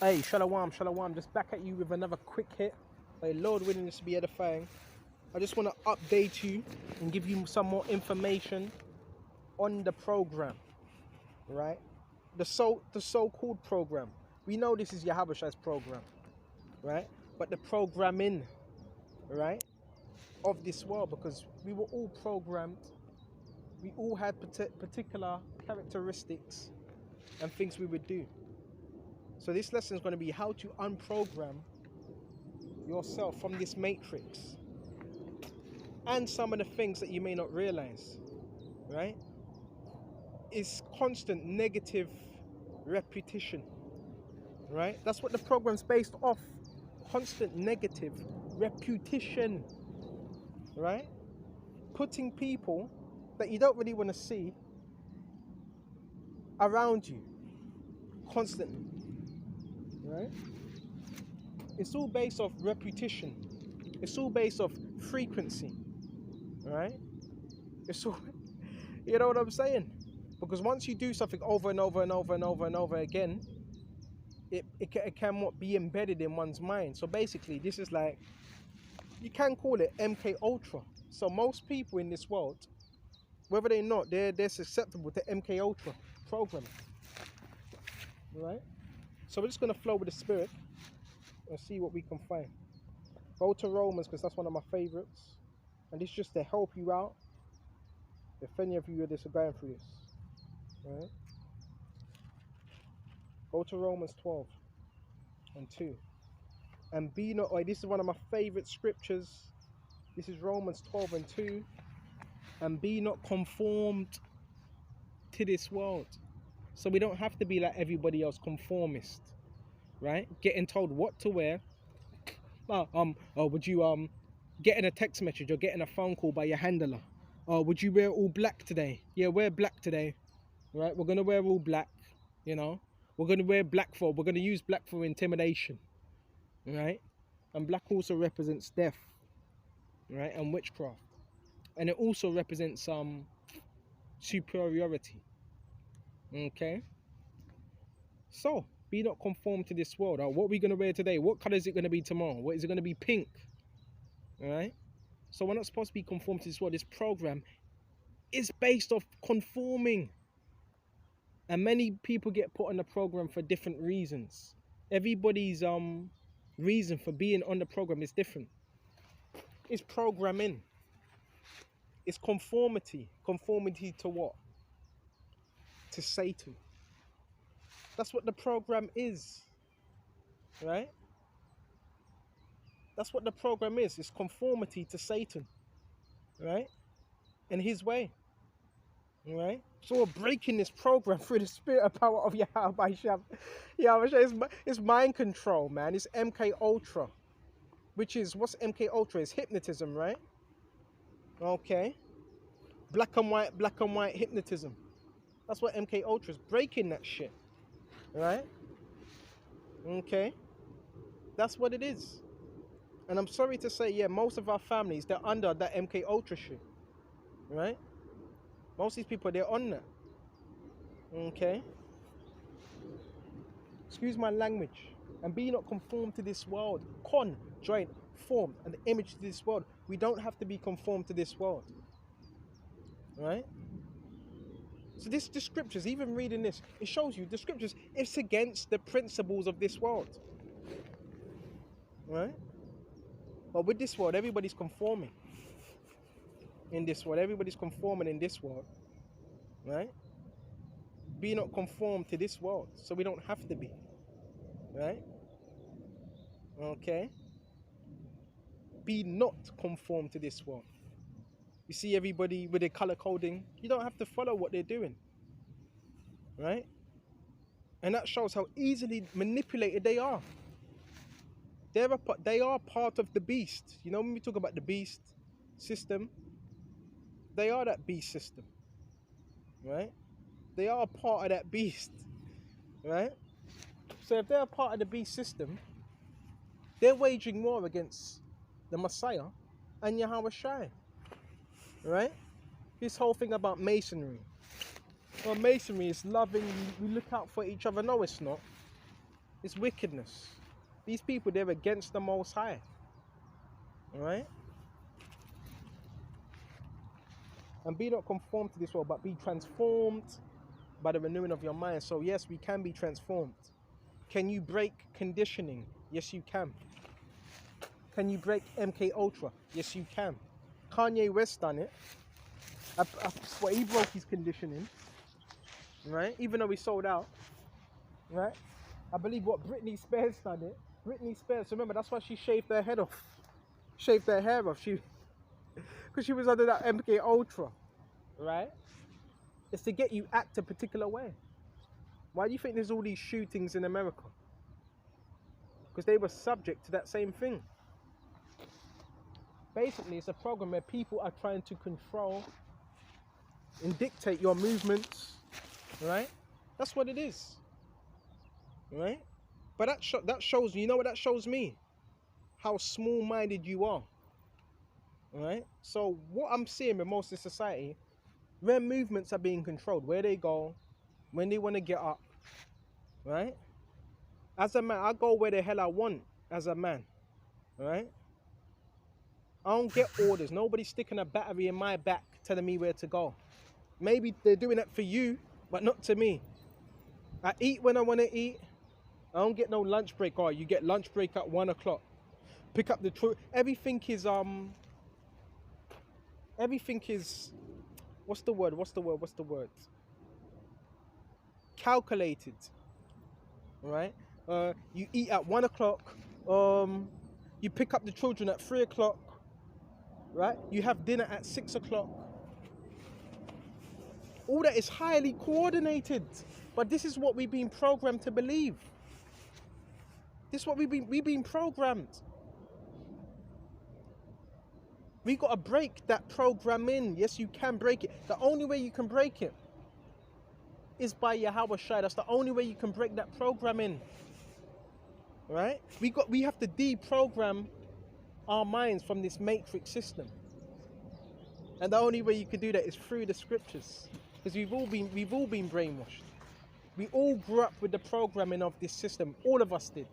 Hey, shalom, shalom. Just back at you with another quick hit. May Lord willing this to be edifying. I just want to update you and give you some more information on the program, right? The so-called program. We know this is Yahushua program, right? But the programming, right, of this world, because we were all programmed. We all had particular characteristics and things we would do. So this lesson is going to be how to unprogram yourself from this matrix and some of the things that you may not realize, right? Is constant negative repetition, right? That's what the program's based off. Constant negative repetition, right? Putting people that you don't really want to see around you constantly, right? It's all based off repetition. It's all based off frequency, right? It's all, you know what I'm saying? Because once you do something over and over and over and over and over again, it can be embedded in one's mind. So basically, this is like, you can call it MK Ultra. So most people in this world, whether they're not, they're susceptible to MK Ultra programming, right? So we're just gonna flow with the spirit and see what we can find. Go to Romans, because that's one of my favorites, and this is just to help you out if any of you are going through this, right? Go to Romans 12 and 2. And be not, this is one of my favorite scriptures. This is Romans 12 and 2. And be not conformed to this world. So we don't have to be like everybody else, conformist, right? Getting told what to wear. Would you getting a text message or getting a phone call by your handler? Would you wear all black today? Yeah, wear black today, right? We're gonna wear all black, you know. We're gonna wear black we're gonna use black for intimidation, right? And black also represents death, right? And witchcraft. And it also represents superiority. Okay? So, be not conformed to this world. What are we gonna wear today? What color is it gonna be tomorrow? What is it gonna be? Pink. Alright? So we're not supposed to be conformed to this world. This program is based off conforming. And many people get put on the program for different reasons. Everybody's reason for being on the program is different. It's programming. It's conformity. Conformity to what? To Satan. That's what the program is. Right? That's what the program is. It's conformity to Satan. Right? And his way. Right? So we're breaking this program through the spirit and power of Yahushua. It's mind control, man. It's MK Ultra. Which is, what's MK Ultra? It's hypnotism, right? Okay. Black and white hypnotism. That's what MK Ultra is. Breaking that shit. Right? Okay. That's what it is. And I'm sorry to say, yeah, most of our families, they're under that MK Ultra shit. Right? Most of these people, they're on that. Okay? Excuse my language. And be not conformed to this world. Join, form, and the image to this world. We don't have to be conformed to this world. Right? So the scriptures, even reading this, it shows you the scriptures, it's against the principles of this world. Right? But with this world, everybody's conforming. In this world, everybody's conforming in this world. Right? Be not conformed to this world. So we don't have to be. Right? Okay? Be not conformed to this world. You see everybody with their color coding, you don't have to follow what they're doing. Right? And that shows how easily manipulated they are. They are part of the beast. You know, when we talk about the beast system, they are that beast system. Right? They are part of that beast. Right? So if they're a part of the beast system, they're waging war against the Messiah and Yahushua. Right? This whole thing about masonry. Well, masonry is loving, we look out for each other. No, it's not. It's wickedness. These people, they're against the Most High. Alright? And be not conformed to this world, but be transformed by the renewing of your mind. So yes, we can be transformed. Can you break conditioning? Yes, you can. Can you break MK Ultra? Yes, you can. Kanye West done it. He broke his conditioning, right? Even though he sold out, right? I believe what Britney Spears done it. Britney Spears, remember, that's why she shaved her head off. Shaved her hair off. Because she was under that MK Ultra, right? It's to get you act a particular way. Why do you think there's all these shootings in America? Because they were subject to that same thing. Basically, it's a program where people are trying to control and dictate your movements, right? That's what it is, right? But that shows, you know what that shows me? How small-minded you are, right? So what I'm seeing with most of society, their movements are being controlled, where they go, when they want to get up, right? As a man, I go where the hell I want as a man, right? I don't get orders. Nobody's sticking a battery in my back telling me where to go. Maybe they're doing that for you, but not to me. I eat when I want to eat. I don't get no lunch break. Oh, you get lunch break at 1 o'clock. Pick up the truth. Everything is what's the word? Calculated. Right? You eat at 1 o'clock. You pick up the children at 3 o'clock. Right? You have dinner at 6 o'clock. All that is highly coordinated. But this is what we've been programmed to believe. This is what we've been programmed. We got to break that programming. Yes, you can break it. The only way you can break it is by Yahweh Shai. That's the only way you can break that programming. Right? We have to deprogram our minds from this matrix system. And the only way you can do that is through the scriptures. Because we've all been brainwashed. We all grew up with the programming of this system. All of us did.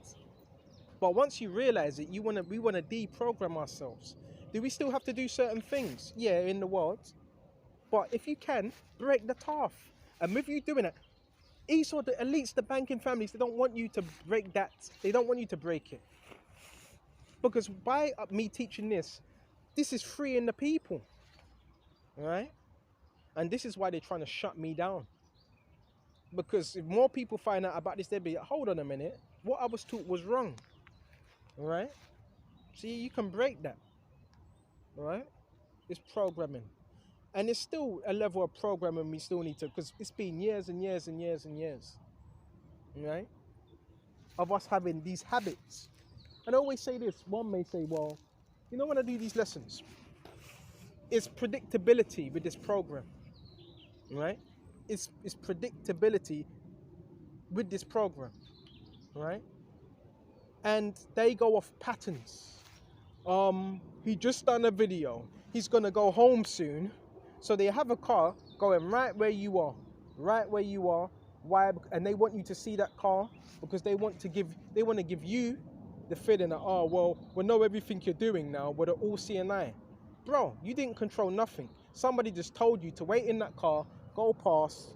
But once you realize it, we want to deprogram ourselves. Do we still have to do certain things? Yeah, in the world. But if you can, break the taff. And with you doing it, Esau, the elites, the banking families, they don't want you to break that. They don't want you to break it. Because by me teaching this is freeing the people. Right? And this is why they're trying to shut me down. Because if more people find out about this, they'll be, hold on a minute, what I was taught was wrong. Right? See, you can break that. Right? It's programming. And it's still a level of programming we still need to, because it's been years and years and years and years. Right? Of us having these habits. And I always say this, one may say, well, you know when I do these lessons, it's predictability with this program. Right? It's predictability with this program. Right? And they go off patterns. He just done a video. He's gonna go home soon. So they have a car going right where you are. Right where you are. Why? And they want you to see that car because they want to give you the feeling that, oh well, we know everything you're doing now, we're all seeing eye. Bro, you didn't control nothing. Somebody just told you to wait in that car, go past,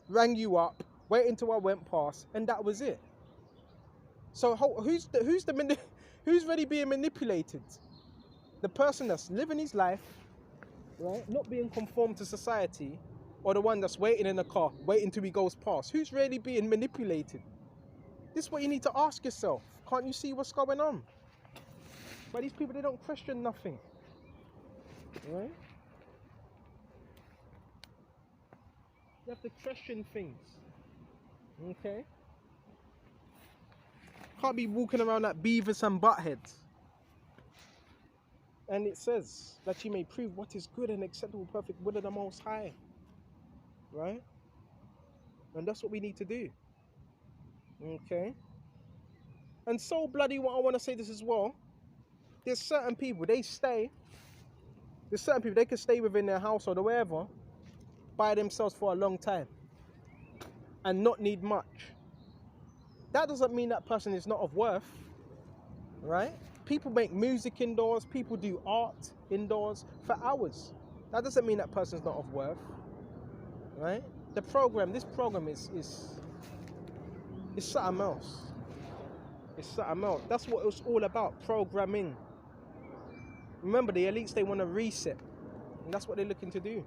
rang you up, wait until I went past, and that was it. So who's really being manipulated? The person that's living his life, right, not being conformed to society, or the one that's waiting in the car, waiting till he goes past? Who's really being manipulated? This is what you need to ask yourself. Can't you see what's going on? But these people, they don't question nothing. Right? You have to question things. Okay? Can't be walking around like Beavis and Buttheads. And it says that you may prove what is good and acceptable, perfect will of the Most High. Right? And that's what we need to do. Okay? And so bloody what I want to say this as well. There's certain people, they can stay within their household or wherever by themselves for a long time and not need much. that doesn't mean that person is not of worth, right? People make music indoors, people do art indoors for hours. That doesn't mean that person's not of worth, right? This program is something else. It's something else. That's what it's all about, programming. Remember, the elites, they want to reset. And that's what they're looking to do.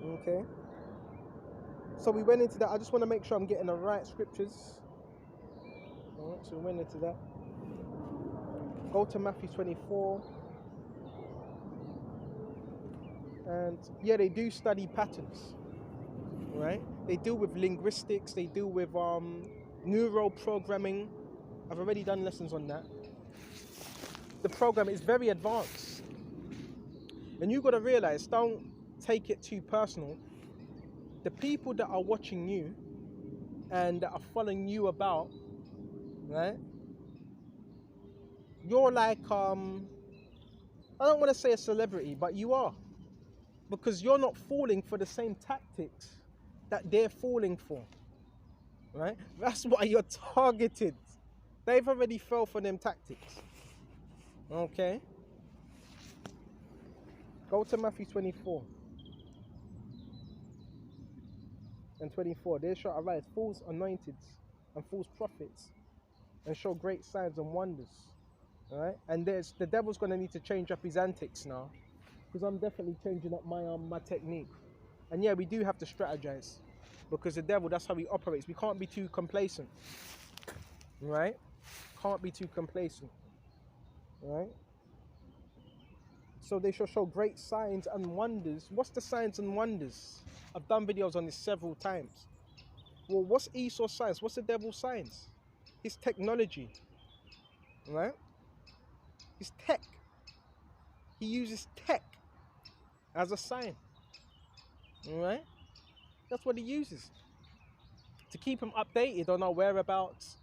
Okay? So we went into that. I just want to make sure I'm getting the right scriptures. Alright, so we went into that. Go to Matthew 24. And yeah, they do study patterns. Right? They deal with linguistics. They deal with neural programming. I've already done lessons on that. The program is very advanced. And you've got to realize, don't take it too personal. The people that are watching you and that are following you about, right? You're like, I don't want to say a celebrity, but you are. Because you're not falling for the same tactics that they're falling for, right? That's why you're targeted. They've already fell for them tactics. Okay? Go to Matthew 24 and 24. There shall arise false anointed and false prophets and show great signs and wonders. Alright? And the devil's going to need to change up his antics now, because I'm definitely changing up my technique. And yeah, we do have to strategize, because the devil, that's how he operates. We can't be too complacent. Right? Can't be too complacent. Right? So they shall show great signs and wonders. What's the signs and wonders? I've done videos on this several times. Well, what's Esau's signs? What's the devil's signs? His technology. Right? His tech. He uses tech as a sign. Right? That's what he uses. To keep him updated on our whereabouts.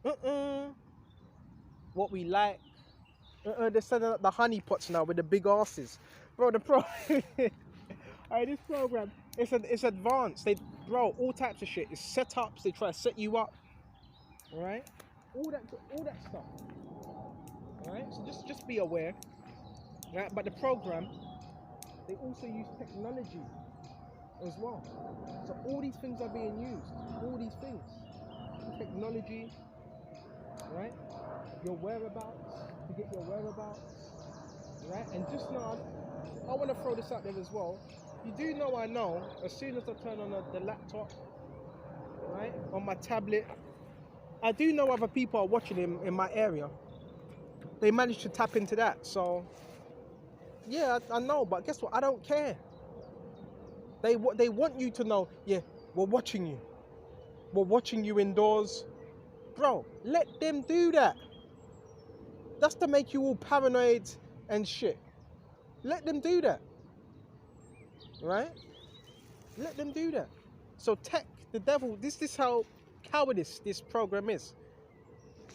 What we like. They're setting up the honeypots now with the big asses. Bro, this program, it's advanced. Bro, all types of shit. It's setups. They try to set you up. Alright? All that stuff. Alright? So just be aware. Right? But the program, they also use technology as well. So all these things are being used. All these things. Technology. Right? Your whereabouts. To get your whereabouts. Right? And just now, I want to throw this out there as well. You do know, I know, as soon as I turn on the laptop, right, on my tablet, I do know other people are watching in my area. They managed to tap into that. So, yeah, I know, but guess what? I don't care. They want you to know, yeah, we're watching you. We're watching you indoors. Bro, let them do that. That's to make you all paranoid and shit. Let them do that. Right? Let them do that. So tech, the devil, this is how cowardice this program is.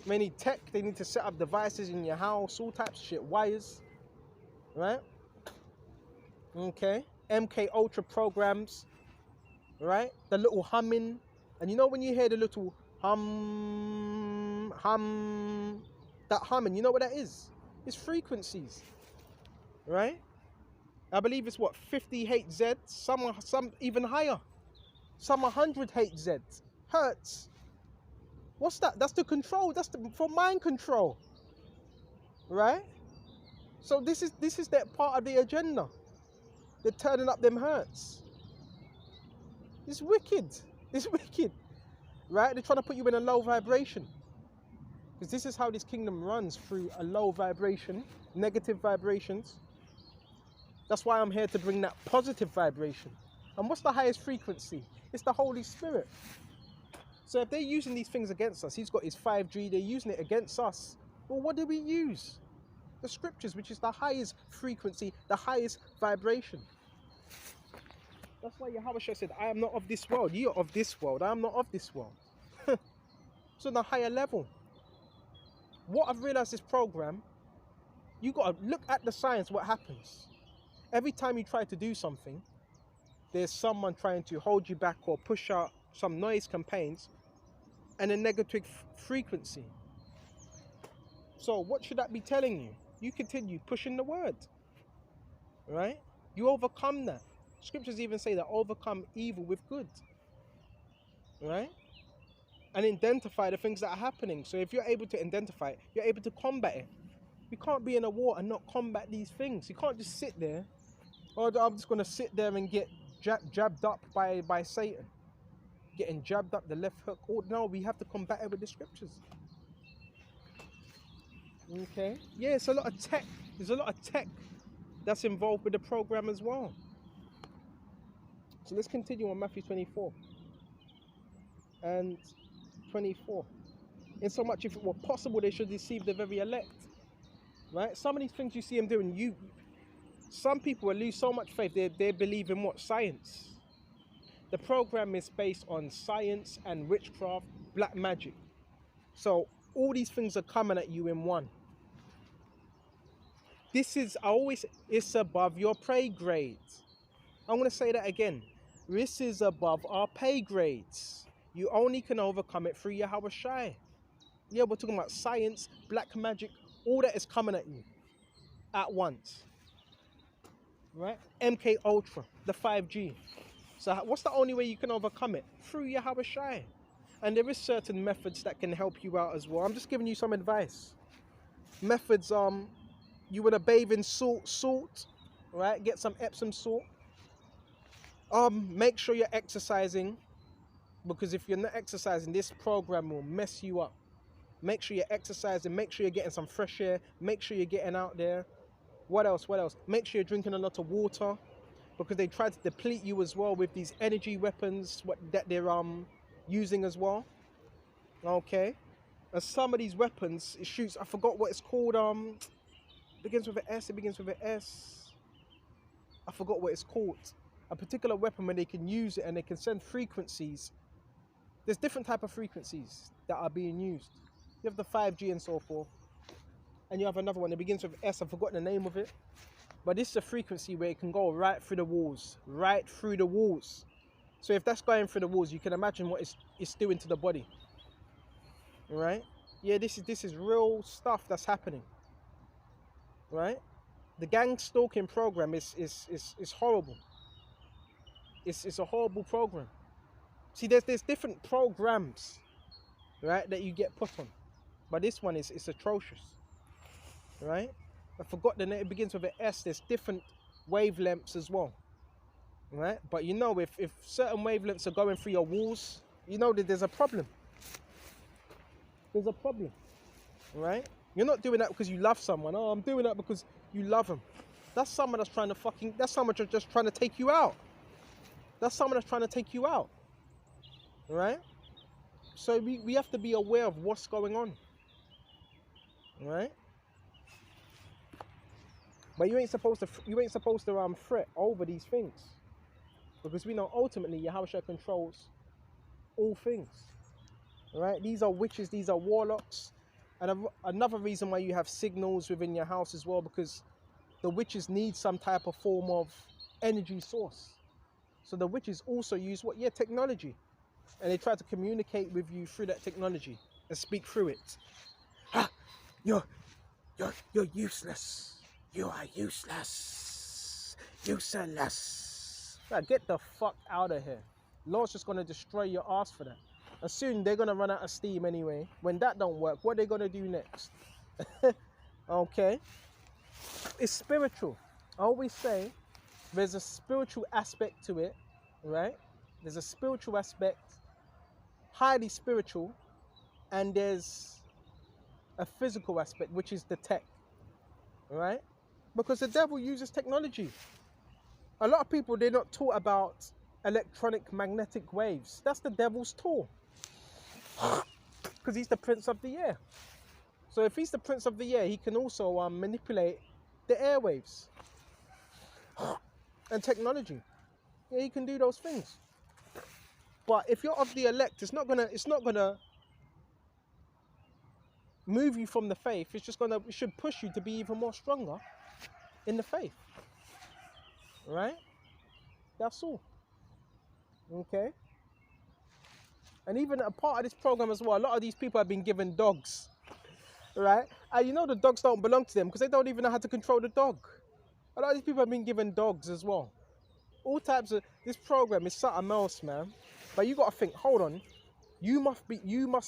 They need tech, they need to set up devices in your house, all types of shit, wires. Right? Okay. MK Ultra programs. Right? The little humming. And you know when you hear the little hum, that humming, you know what that is? It's frequencies. Right? I believe it's what, 50 Hz, some even higher. Some 100 Hz, hertz. What's that? That's the control. That's for mind control. Right? So this is that part of the agenda. They're turning up them hertz. It's wicked. It's wicked. Right? They're trying to put you in a low vibration. Because this is how this kingdom runs, through a low vibration, negative vibrations. That's why I'm here to bring that positive vibration. And what's the highest frequency? It's the Holy Spirit. So if they're using these things against us, he's got his 5G, they're using it against us. Well, what do we use? The scriptures, which is the highest frequency, the highest vibration. That's why Yahweh said, I am not of this world. You are of this world. I am not of this world. So on a higher level. What I've realized this program, you got to look at the science, what happens. Every time you try to do something, there's someone trying to hold you back or push out some noise campaigns and a negative frequency. So what should that be telling you? You continue pushing the word, right? You overcome that. Scriptures even say that overcome evil with good, right? And identify the things that are happening. So if you're able to identify it, you're able to combat it. You can't be in a war and not combat these things. You can't just sit there, oh, I'm just going to sit there and get jabbed up by Satan. Getting jabbed up the left hook. Oh, no, we have to combat it with the scriptures. Okay? Yeah, it's a lot of tech. There's a lot of tech that's involved with the program as well. So let's continue on Matthew 24 and 24. In so much, if it were possible, they should deceive the very elect. Right? Some of these things you see them doing, some people will lose so much faith, they believe in what? Science. The program is based on science and witchcraft, black magic. So all these things are coming at you in one. This is always, it's above your pay grades. I'm going to say that again. This is above our pay grades. You only can overcome it through Yahweh Shai. Yeah, we're talking about science, black magic, all that is coming at you at once. Right? MK Ultra, the 5G. So what's the only way you can overcome it? Through Yahweh Shai. And there is certain methods that can help you out as well. I'm just giving you some advice. Methods, you want to bathe in salt, right? Get some Epsom salt. Make sure you're exercising, because if you're not exercising, this program will mess you up. Make sure you're exercising, make sure you're getting some fresh air, make sure you're getting out there. What else? Make sure you're drinking a lot of water, because they try to deplete you as well with these energy weapons that they're using as well. Okay? And some of these weapons, it shoots, I forgot what it's called, begins with an S, it begins with an S. I forgot what it's called. A particular weapon where they can use it and they can send frequencies. There's different type of frequencies that are being used. You have the 5G and so forth. And you have another one that begins with S, I've forgotten the name of it. But this is a frequency where it can go right through the walls. Right through the walls. So if that's going through the walls, you can imagine what it's doing to the body. Right? Yeah, this is real stuff that's happening. Right? The gang stalking program is horrible. It's a horrible program. See, there's different programs, right, that you get put on. But this one is atrocious. Right? I forgot the name, it begins with an S. There's different wavelengths as well. Right? But you know, if certain wavelengths are going through your walls, you know that there's a problem. There's a problem. Right? You're not doing that because you love someone. Oh, I'm doing that because you love them. That's someone that's trying to that's someone that's just trying to take you out. That's someone that's trying to take you out. Right? So we have to be aware of what's going on. Right? But you ain't supposed to fret over these things. Because we know ultimately Yahweh controls all things. Right? These are witches, these are warlocks. And another reason why you have signals within your house as well, because the witches need some type of form of energy source. So the witches also use what? Yeah, technology. And they try to communicate with you through that technology and speak through it. Ah, you're useless. You are useless. Useless. Now get the fuck out of here. Lord's just going to destroy your ass for that. And soon they're going to run out of steam anyway. When that don't work, what are they going to do next? Okay. It's spiritual. I always say there's a spiritual aspect to it, right? There's a spiritual aspect, highly spiritual, and there's a physical aspect, which is the tech, right? Because the devil uses technology. A lot of people, they're not taught about electronic magnetic waves. That's the devil's tool. Because he's the prince of the air. So if he's the prince of the air, he can also manipulate the airwaves and technology. Yeah, he can do those things. But if you're of the elect, it's not gonna move you from the faith. It should push you to be even more stronger in the faith. Right? That's all. Okay? And even a part of this program as well, a lot of these people have been given dogs, right? And you know the dogs don't belong to them because they don't even know how to control the dog. A lot of these people have been given dogs as well. All types of, this program is something else, man. But you got to think, hold on, you must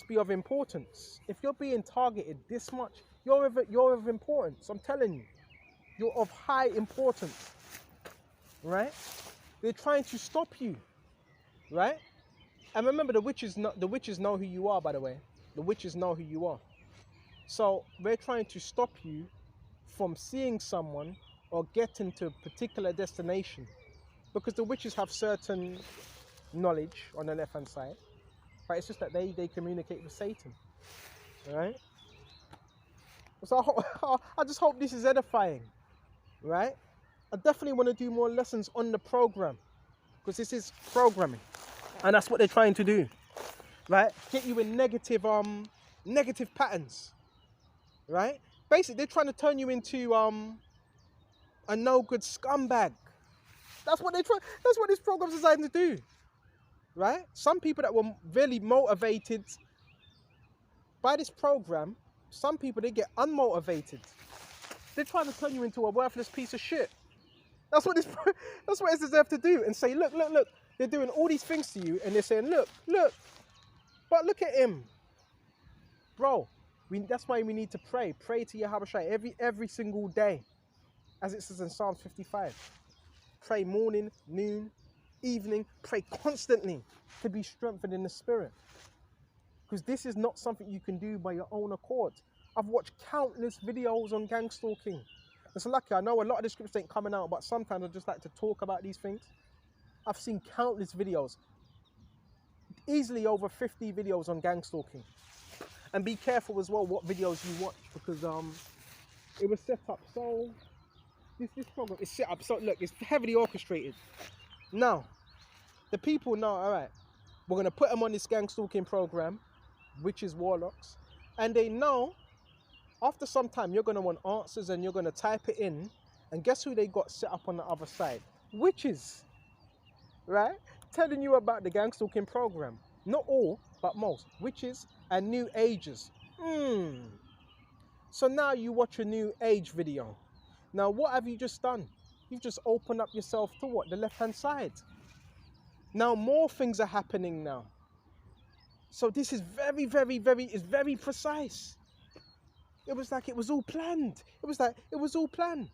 be of importance. If you're being targeted this much, you're of importance. I'm telling you, you're of high importance, right? They're trying to stop you, right? And remember, the witches know who you are, by the way. The witches know who you are. So they're trying to stop you from seeing someone or getting to a particular destination, because the witches have certain knowledge on the left-hand side, but it's just that they communicate with Satan, right? So I just hope this is edifying, right? I definitely want to do more lessons on the program, because this is programming, and that's what they're trying to do, right? Get you in negative patterns, right? Basically, they're trying to turn you into a no-good scumbag. That's what this program's designed to do, right? Some people that were really motivated by this program, some people, they get unmotivated. They're trying to turn you into a worthless piece of shit. That's what it's deserved to do, and say, look. They're doing all these things to you, and they're saying, look. But look at him, bro. That's why we need to pray. Pray to Yahweh every single day, as it says in Psalm 55. Pray morning, noon, evening. Pray constantly to be strengthened in the spirit, because this is not something you can do by your own accord. I've watched countless videos on gang stalking. It's lucky, I know a lot of the scripts ain't coming out, but sometimes I just like to talk about these things. I've seen countless videos, easily over 50 videos on gang stalking. And be careful as well what videos you watch, because it was set up so, this program is set up so, look, it's heavily orchestrated. Now, the people know, all right, we're going to put them on this gang stalking program, witches, warlocks, and they know after some time you're going to want answers, and you're going to type it in, and guess who they got set up on the other side? Witches, right? Telling you about the gang stalking program. Not all, but most. Witches and new agers. So now you watch a new age video. Now what have you just done? You've just opened up yourself to what? The left-hand side. Now more things are happening now. So this is very precise. It was like it was all planned. It was all planned.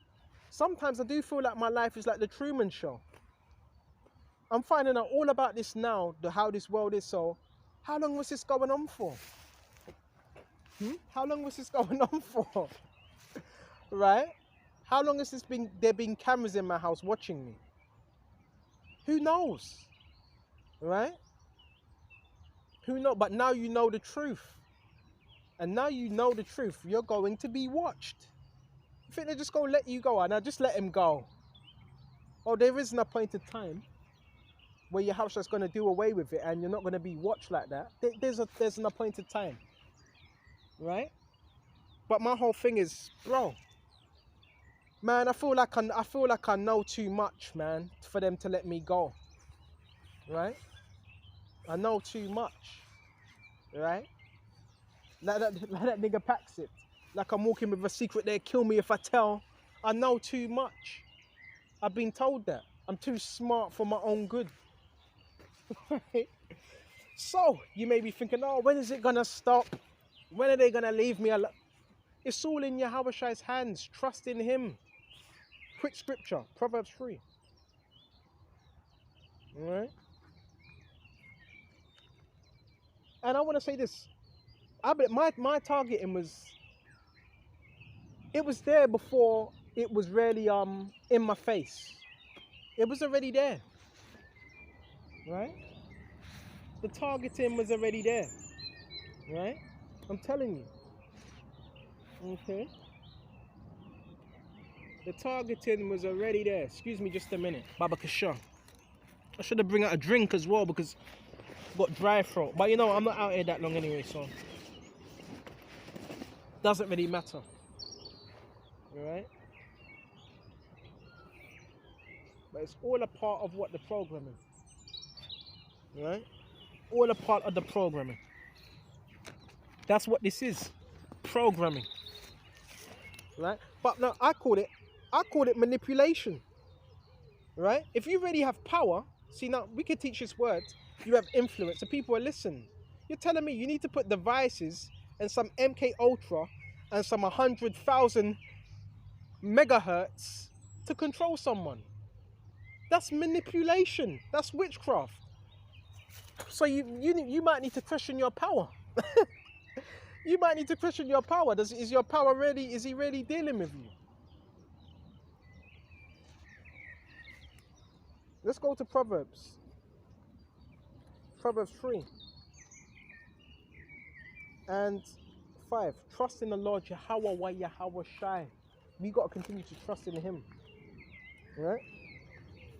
Sometimes I do feel like my life is like the Truman Show. I'm finding out all about this now, how this world is. So how long was this going on for? How long was this going on for? Right? How long has there been cameras in my house watching me? Who knows? Right? Who knows? But now you know the truth. And now you know the truth, you're going to be watched. You think they're just going to let you go? And now just let him go. Oh, there is an appointed time where your house is going to do away with it, and you're not going to be watched like that. There's an appointed time, right? But my whole thing is, bro, man, I feel like I know too much, man, for them to let me go, right? I know too much, right? Like that nigga packs it. Like I'm walking with a secret, they'll kill me if I tell. I know too much. I've been told that. I'm too smart for my own good. So you may be thinking, oh, when is it gonna stop? When are they gonna leave me alone? It's all in Yahweh's hands. Trust in him. Quick scripture, Proverbs 3. All right. And I want to say this. My targeting was, it was there before it was really in my face. It was already there. Right? The targeting was already there. Right? I'm telling you. Okay? The targeting was already there. Excuse me just a minute. Baba Kasha. I should have bring out a drink as well, because I've got dry throat. But you know, I'm not out here that long anyway, so doesn't really matter. Alright? But it's all a part of what the program is. Right? all a part of the programming. That's what this is, programming, right? But no, I call it manipulation, right? If you really have power, see, now we can teach this word. You have influence, the people will listen. You're telling me you need to put devices and some MK Ultra and some 100,000 megahertz to control someone. That's manipulation. That's witchcraft. So you might need to question your power. You might need to question your power. Is your power really? Is he really dealing with you? Let's go to Proverbs. Proverbs 3 and 5. Trust in the Lord Yahweh wa Yahweh Shai. We got to continue to trust in him, right?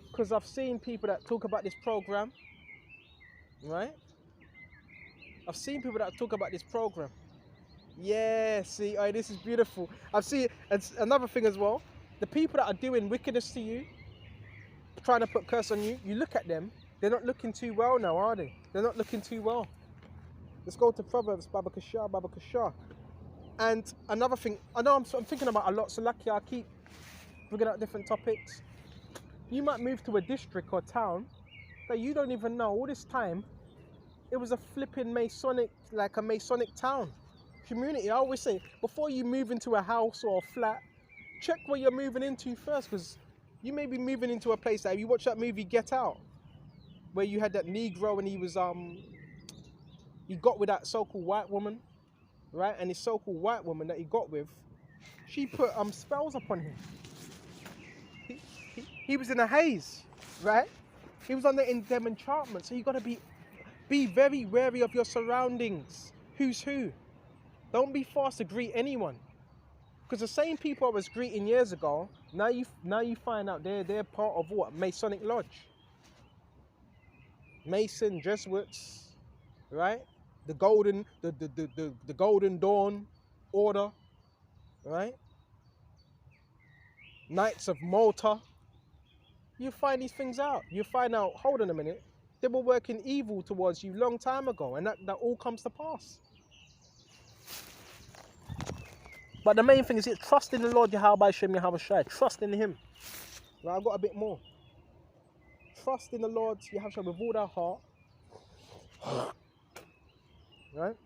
Because I've seen people that talk about this program, right? I've seen people that talk about this program. Yeah, see, oh, this is beautiful. I've seen it's another thing as well. The people that are doing wickedness to you, trying to put curse on you, you look at them, they're not looking too well now, are they? They're not looking too well. Let's go to Proverbs, Baba Kasha. And another thing, I know I'm thinking about a lot, so lucky I keep bringing out different topics. You might move to a district or town that you don't even know. All this time, it was a flipping Masonic, like a Masonic town. Community, I always say, before you move into a house or a flat, check where you're moving into first, because you may be moving into a place that, you watch that movie Get Out, where you had that Negro and he got with that so-called white woman, right? And this so-called white woman that he got with, she put spells upon him. He was in a haze, right? He was under them enchantments. So you got to be very wary of your surroundings. Who's who? Don't be fast to greet anyone, because the same people I was greeting years ago, now you find out they're part of what? Masonic Lodge, Mason, Jesuits, right? The Golden Dawn Order, right? Knights of Malta. You find these things out. You find out, hold on a minute, they were working evil towards you long time ago, and that all comes to pass. But the main thing is trust in the Lord Yahweh Shem Yahweh Shai. Trust in him. Right, I've got a bit more. Trust in the Lord Yahweh Shai with all our heart. Right?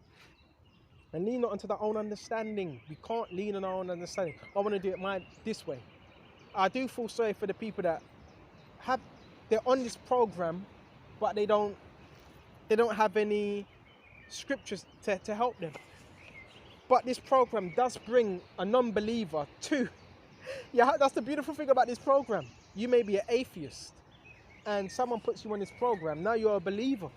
And lean not unto their own understanding. We can't lean on our own understanding. I want to do it this way. I do feel sorry for the people that they're on this program, but they don't have any scriptures to help them. But this program does bring a non-believer to, yeah, that's the beautiful thing about this program. You may be an atheist, and someone puts you on this program, now you're a believer.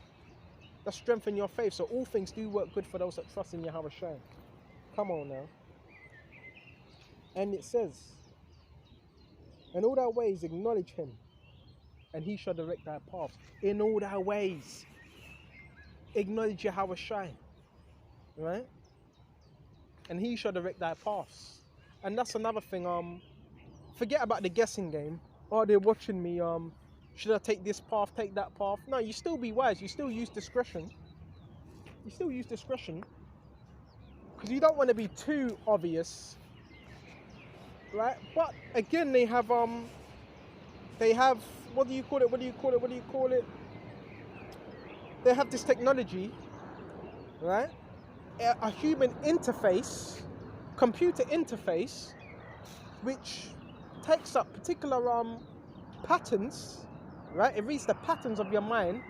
That strengthens your faith. So all things do work good for those that trust in Yahweh Shai. Come on now. And it says, in all thy ways acknowledge him, and he shall direct thy paths. In all thy ways, acknowledge Yahweh Shai, right? And he shall direct thy paths. And that's another thing. Forget about the guessing game. Oh, they're watching me. Should I take this path, take that path? No, you still be wise. You still use discretion. You still use discretion, because you don't want to be too obvious, right? But again, they have what do you call it? They have this technology, right? A human interface, computer interface, which takes up particular patterns, right? It reads the patterns of your mind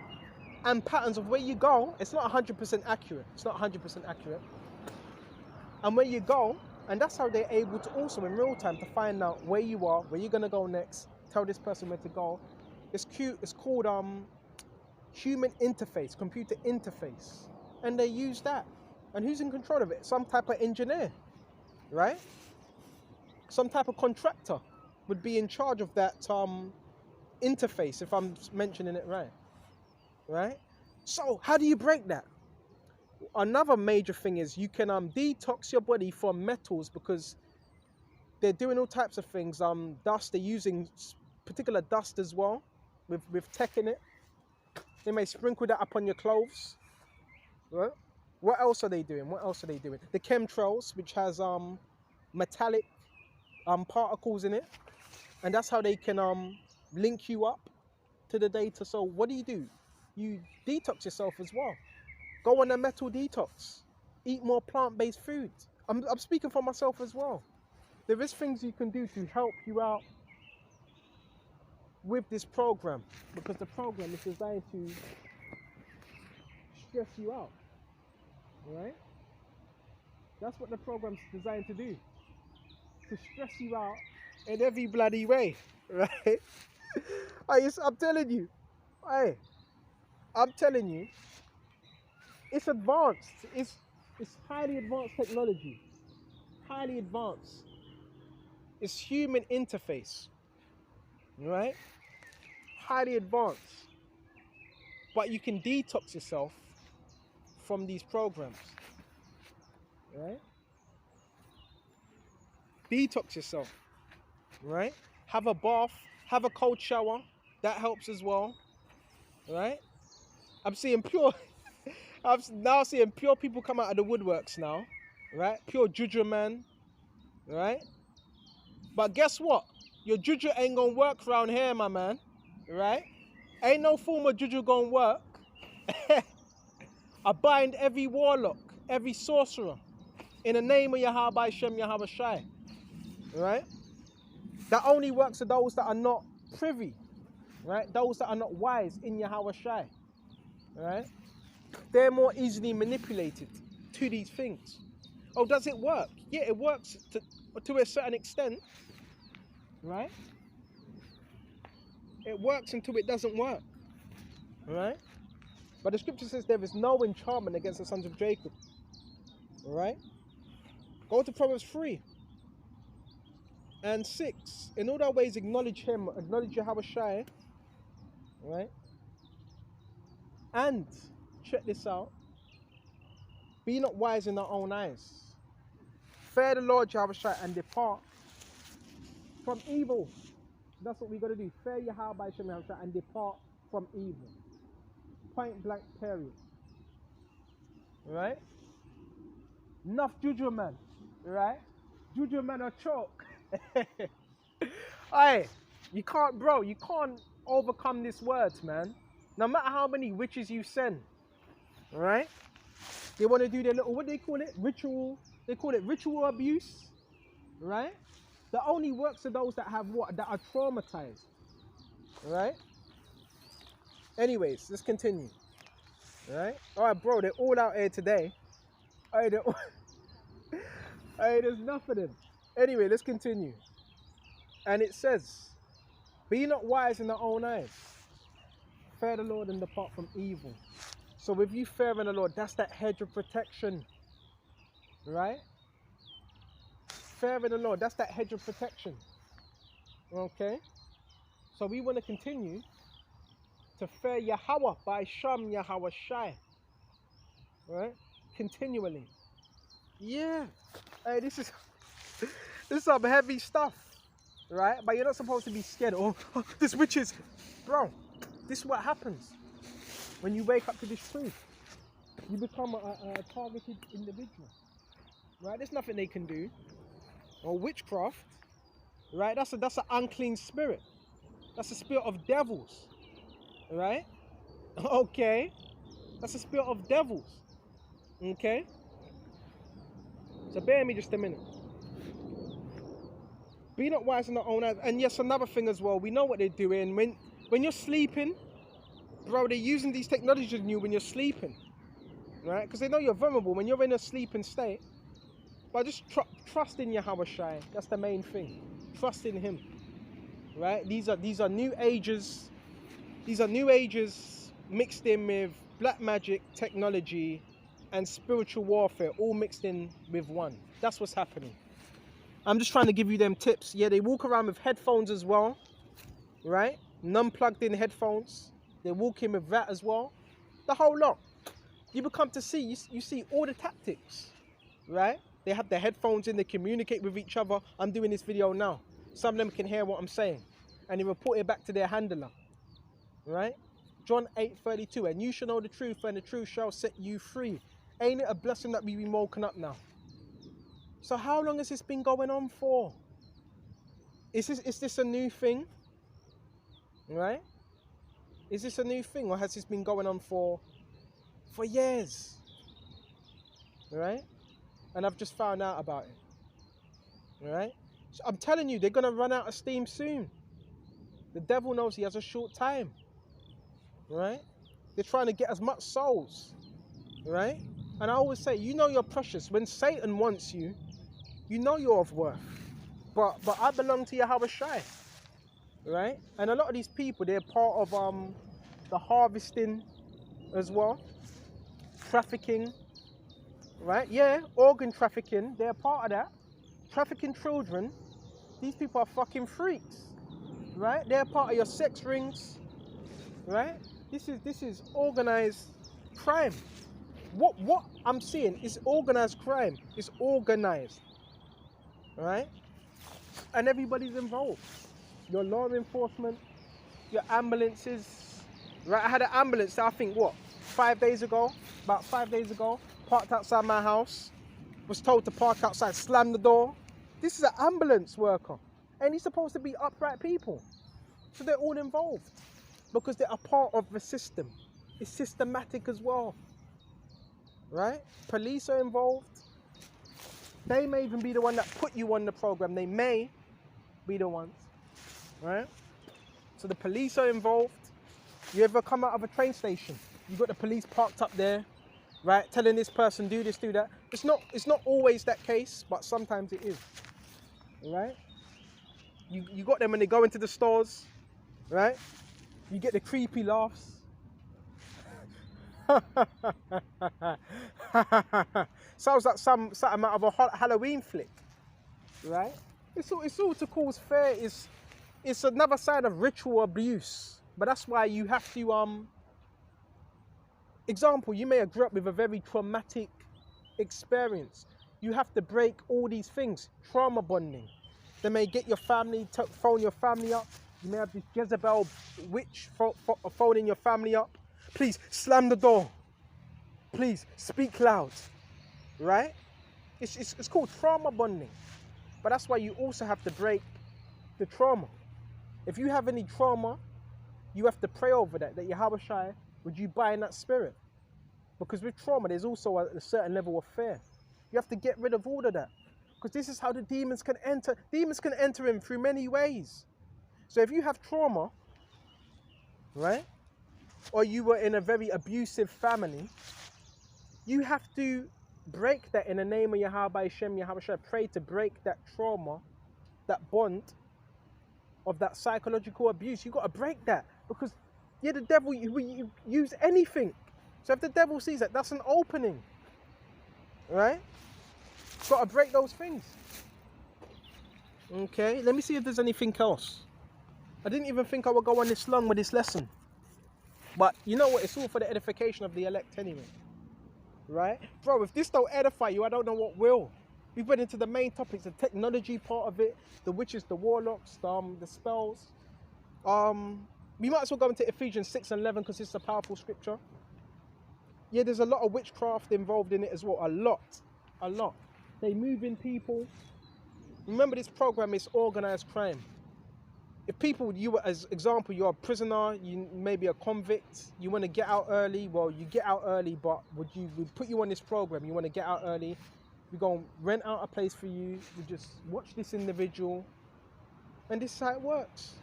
and patterns of where you go. It's not 100% accurate. It's not 100% accurate. And where you go, and that's how they're able to also in real time to find out where you are, where you're gonna go next, tell this person where to go. It's cute. It's called human interface, computer interface, and they use that. And who's in control of it? Some type of engineer, right? Some type of contractor would be in charge of that interface, if I'm mentioning it right. Right? So how do you break that? Another major thing is you can detox your body from metals, because they're doing all types of things. Dust, they're using particular dust as well with tech in it. They may sprinkle that up on your clothes. Right? What else are they doing? What else are they doing? The chemtrails, which has metallic particles in it, and that's how they can link you up to the data. So what do? You detox yourself as well. Go on a metal detox. Eat more plant-based foods. I'm speaking for myself as well. There is things you can do to help you out with this program, because the program is designed to stress you out. Right? That's what the program's designed to do. To stress you out in every bloody way. Right? I'm telling you. Hey, I'm telling you. It's advanced. It's highly advanced technology. Highly advanced. It's human interface. Right? Highly advanced. But you can detox yourself from these programs. Right? Detox yourself. Right? Have a bath. Have a cold shower. That helps as well. Right? I'm now seeing pure people come out of the woodworks now. Right? Pure juju man. Right? But guess what? Your juju ain't gonna work around here, my man. Right? Ain't no form of juju gonna work. I bind every warlock, every sorcerer, in the name of Yahweh Shem Yahweh Shai. Right? That only works to those that are not privy. Right? Those that are not wise in Yahweh Shai. Right? They're more easily manipulated to these things. Oh, does it work? Yeah, it works to a certain extent. Right? It works until it doesn't work. Right? But the scripture says there is no enchantment against the sons of Jacob. Right? Go to Proverbs 3 and 6. In all thy ways acknowledge him, acknowledge Yahweh Shai. Right? And check this out. Be not wise in thy own eyes. Fear the Lord Yahweh Shai and depart from evil. That's what we got to do. Fear Yahweh Shem Yahweh Shai and depart from evil. Point blank period. Right? Enough juju man. Right? Juju man or choke. Aye, you can't overcome this words, man. No matter how many witches you send. Right? They want to do their little, what they call it? Ritual. They call it ritual abuse. Right? That only works to those that have what? That are traumatized. Right? Anyways, let's continue. Right? Alright, bro, they're all out here today. Hey, there's enough of them. Anyway, let's continue. And it says, be not wise in thy own eyes. Fear the Lord and depart from evil. So with you fearing the Lord, that's that hedge of protection. Right? Fearing the Lord, that's that hedge of protection. Okay? So we want to continue to fear Yahweh by Shem Yahweh Shai. Right? Continually. Yeah. Hey, this is some heavy stuff. Right? But you're not supposed to be scared. Oh, this witches. Bro, this is what happens when you wake up to this truth. You become a targeted individual. Right? There's nothing they can do. Or witchcraft. Right? That's an unclean spirit. That's a spirit of devils. Right? Okay. That's a spirit of devils. Okay? So bear with me just a minute. Be not wise in their own eyes. And yes, another thing as well. We know what they're doing. When you're sleeping, bro, they're using these technologies on you when you're sleeping. Right? Because they know you're vulnerable when you're in a sleeping state. But just trust in Yahweh Shai. That's the main thing. Trust in him. Right? These are new ages. These are new ages mixed in with black magic, technology, and spiritual warfare, all mixed in with one. That's what's happening. I'm just trying to give you them tips. Yeah, they walk around with headphones as well. Right? Non-plugged in headphones. They walk in with that as well. The whole lot. You become to see, you see all the tactics. Right? They have their headphones in, they communicate with each other. I'm doing this video now. Some of them can hear what I'm saying. And they report it back to their handler. Right? John 8:32, and you shall know the truth, and the truth shall set you free. Ain't it a blessing that we've been woken up now? So how long has this been going on for? Is this a new thing? Right? Is this a new thing, or has this been going on for years? Right? And I've just found out about it. Right? So I'm telling you, they're gonna run out of steam soon. The devil knows he has a short time. Right? They're trying to get as much souls. Right? And I always say, you know you're precious. When Satan wants you, you know you're of worth. But I belong to Yahweh Shai. Right? And a lot of these people, they're part of the harvesting as well. Trafficking. Right? Yeah, organ trafficking, they're part of that. Trafficking children. These people are fucking freaks. Right? They're part of your sex rings. Right? This is organized crime. What I'm seeing is organized crime. It's organized. Right? And everybody's involved. Your law enforcement, your ambulances. Right? I had an ambulance, I think, what? 5 days ago? About 5 days ago. Parked outside my house. Was told to park outside, slam the door. This is an ambulance worker. And he's supposed to be upright people. So they're all involved. Because they're a part of the system. It's systematic as well. Right? Police are involved. They may even be the one that put you on the program. They may be the ones. Right? So the police are involved. You ever come out of a train station? You got the police parked up there, right? Telling this person, do this, do that. It's not always that case, but sometimes it is. Right? You got them when they go into the stores, right? You get the creepy laughs. Sounds like something out of a Halloween flick, right? It's all to cause fear. It's another sign of ritual abuse. But that's why you have to example, you may have grew up with a very traumatic experience. You have to break all these things. Trauma bonding. They may get your family, phone your family up. You may have this Jezebel witch phoning your family up. Please slam the door. Please speak loud. Right? It's called trauma bonding. But that's why you also have to break the trauma. If you have any trauma, you have to pray over that Yahweh Shai, would you bind that spirit? Because with trauma, there's also a certain level of fear. You have to get rid of all of that. Because this is how the demons can enter. Demons can enter in through many ways. So if you have trauma, right? Or you were in a very abusive family, you have to break that in the name of Yahweh Hashem, Yahweh Shai. Pray to break that trauma, that bond of that psychological abuse. You've got to break that. Because yeah, the devil, you use anything. So if the devil sees that, that's an opening. Right? Got to break those things. Okay, let me see if there's anything else. I didn't even think I would go on this long with this lesson. But you know what? It's all for the edification of the elect anyway. Right? Bro, if this don't edify you, I don't know what will. We went into the main topics, the technology part of it, the witches, the warlocks, the spells. We might as well go into Ephesians 6 and 11 because it's a powerful scripture. Yeah, there's a lot of witchcraft involved in it as well. A lot. They move in people. Remember, this program is organized crime. If people, as example, you're a prisoner, you may be a convict, you want to get out early, well, you get out early, but we put you on this program, you want to get out early, we go and rent out a place for you, you just watch this individual, and this is how it works,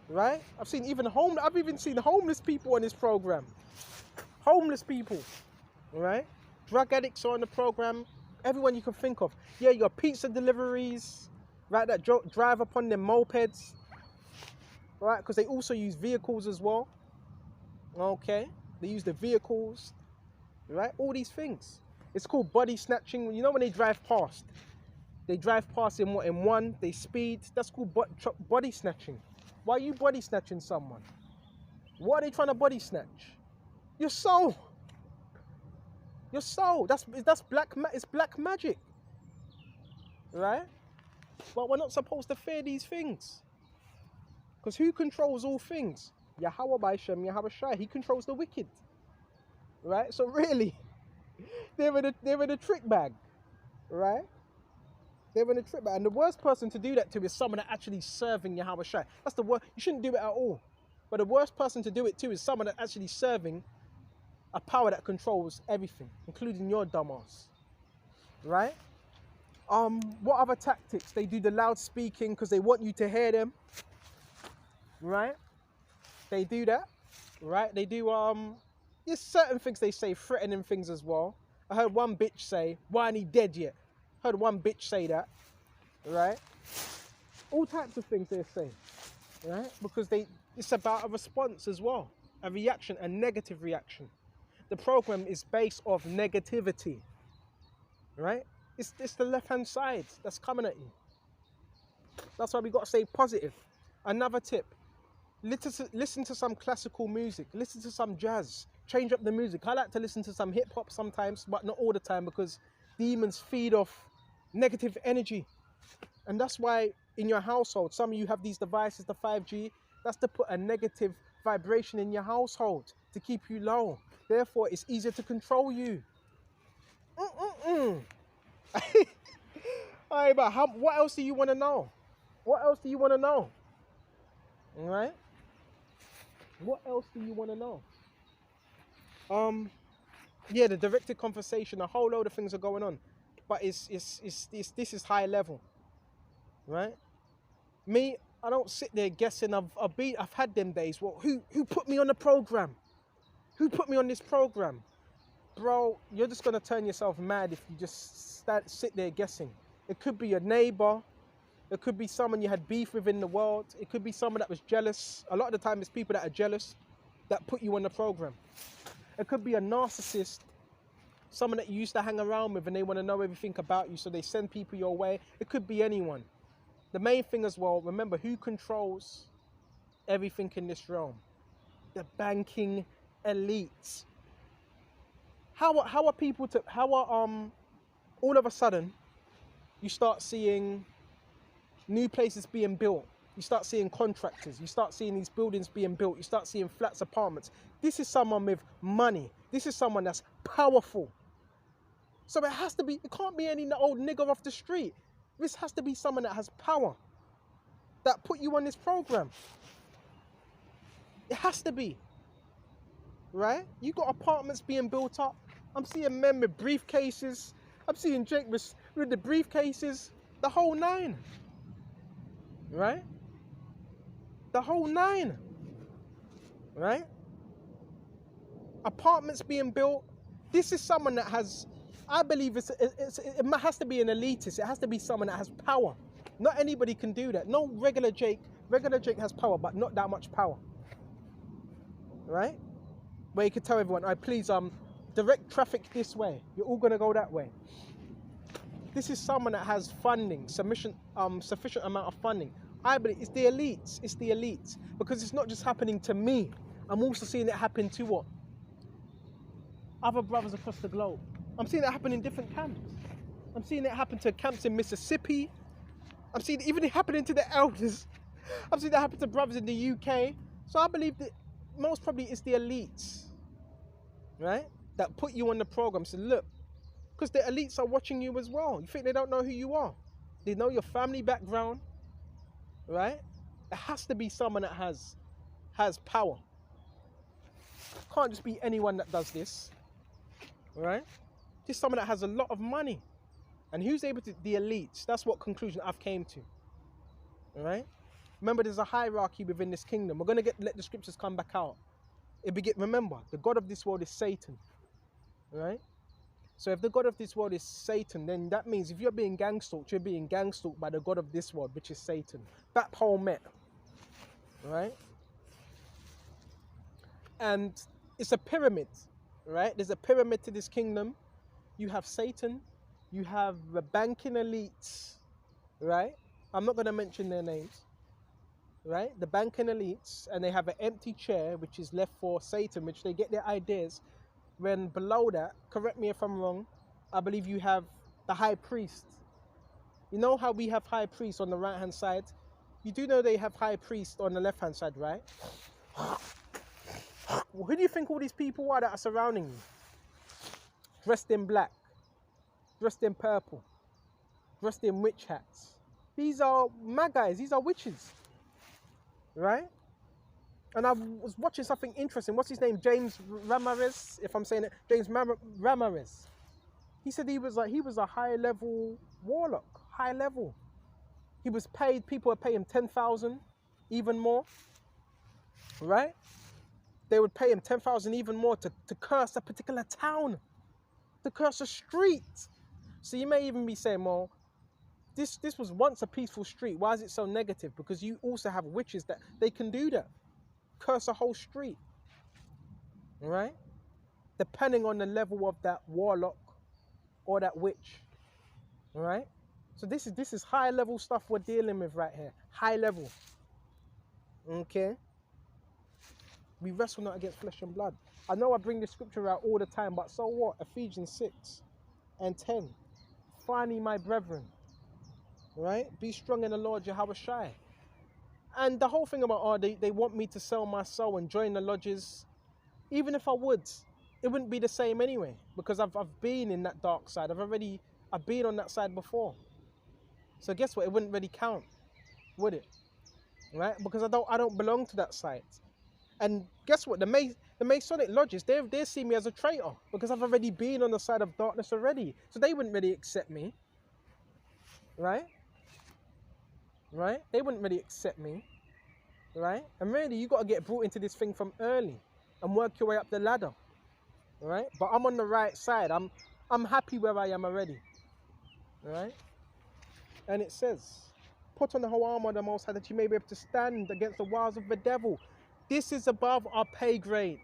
right? I've even seen homeless people on this program. Homeless people, right? Drug addicts are on the program, everyone you can think of. Yeah, your pizza deliveries, right, that drive up on their mopeds, right, because they also use vehicles as well. Okay, they use the vehicles, right, all these things. It's called body snatching. You know when they drive past in one, they speed. That's called body snatching. Why are you body snatching someone? What are they trying to body snatch? Your soul. Your soul. That's it's black magic, right? But we're not supposed to fear these things. Because who controls all things? Yahweh by Shem, Yahweh Shai. He controls the wicked. Right? So really, they're in a trick bag. Right? They're in a trick bag. And the worst person to do that to is someone that actually serving Yahweh Shai. That's the worst. You shouldn't do it at all. But the worst person to do it to is someone that actually serving a power that controls everything, including your dumbass. Right? What other tactics? They do the loudspeaking because they want you to hear them. Right? They do that. Right? They do there's certain things they say, threatening things as well. I heard one bitch say, "Why ain't he dead yet?" Heard one bitch say that. Right? All types of things they say. Right? Because it's about a response as well. A reaction, a negative reaction. The program is based off negativity. Right? It's the left-hand side that's coming at you. That's why we got to stay positive. Another tip. Listen to some classical music. Listen to some jazz. Change up the music. I like to listen to some hip-hop sometimes, but not all the time, because demons feed off negative energy. And that's why in your household, some of you have these devices, the 5G. That's to put a negative vibration in your household to keep you low. Therefore, it's easier to control you. Alright, but what else do you want to know? What else do you want to know? Alright? What else do you want to know? Yeah, the directed conversation, a whole load of things are going on. But this is high level. Right? Me, I don't sit there guessing. I've had them days. Well, who put me on the program? Who put me on this program? Bro, you're just gonna turn yourself mad if you just sit there guessing. It could be your neighbor. It could be someone you had beef with in the world. It could be someone that was jealous. A lot of the time it's people that are jealous that put you on the program. It could be a narcissist, someone that you used to hang around with and they want to know everything about you, so they send people your way. It could be anyone. The main thing as well, remember who controls everything in this realm? The banking elites. How are people all of a sudden you start seeing new places being built, you start seeing contractors, you start seeing these buildings being built, you start seeing flats, apartments. This is someone with money. This is someone that's powerful. So it can't be any old nigger off the street. This has to be someone that has power, that put you on this program. It has to be. Right? You got apartments being built up. I'm seeing men with briefcases. I'm seeing Jake with the briefcases. The whole nine. Right? The whole nine. Right? Apartments being built. This is someone that has, I believe it has to be an elitist. It has to be someone that has power. Not anybody can do that. No regular Jake. Regular Jake has power, but not that much power. Right? Where you could tell everyone, all right, please, direct traffic this way. You're all gonna go that way. This is someone that has funding, sufficient amount of funding. I believe it's the elites. It's the elites. Because it's not just happening to me. I'm also seeing it happen to what? Other brothers across the globe. I'm seeing it happen in different camps. I'm seeing it happen to camps in Mississippi. I'm seeing it even happening to the elders. I'm seeing that happen to brothers in the UK. So I believe that most probably it's the elites, right, that put you on the program. So look, because the elites are watching you as well. You think they don't know who you are? They know your family background, right? It has to be someone that has power. Can't just be anyone that does this, right? Just someone that has a lot of money. And who's able to, the elites. That's what conclusion I've came to, all right? Remember, there's a hierarchy within this kingdom. We're going to let the scriptures come back out. Remember, the God of this world is Satan, right? So if the God of this world is Satan, then that means if you're being gang-stalked, you're being gang-stalked by the God of this world, which is Satan. That whole met, right? And it's a pyramid, right? There's a pyramid to this kingdom. You have Satan, you have the banking elites, right? I'm not going to mention their names. Right, the banking elites, and they have an empty chair which is left for Satan, which they get their ideas. When below that, correct me if I'm wrong, I believe you have the high priest. You know how we have high priests on the right hand side? You do know they have high priest on the left hand side, right? Well, who do you think all these people are that are surrounding you? Dressed in black, dressed in purple, dressed in witch hats. These are magais, these are witches, right? And I was watching something interesting. What's his name? James Ramirez, if I'm saying it. James Ramirez. He said he was a high level warlock, high level. He was paid, people would pay him 10,000, even more, right? They would pay him 10,000 even more to curse a particular town, to curse a street. So you may even be saying, well, this was once a peaceful street. Why is it so negative? Because you also have witches that they can do that. Curse a whole street, right? Depending on the level of that warlock or that witch, right? So this is high level stuff we're dealing with right here. High level. Okay? We wrestle not against flesh and blood. I know I bring the scripture out all the time, but so what? Ephesians 6:10. Finally, my brethren, right? Be strong in the Lord Yahweh Shai. And the whole thing about, they want me to sell my soul and join the lodges. Even if I would, it wouldn't be the same anyway, because I've been in that dark side. I've been on that side before. So guess what? It wouldn't really count, would it? Right? Because I don't belong to that side. And guess what? The Masonic lodges, they see me as a traitor because I've already been on the side of darkness already. So they wouldn't really accept me. Right? Right? They wouldn't really accept me. Right? And really, you got to get brought into this thing from early and work your way up the ladder. Right? But I'm on the right side. I'm happy where I am already. Right? And it says, put on the whole armor of the Most High that you may be able to stand against the wiles of the devil. This is above our pay grade.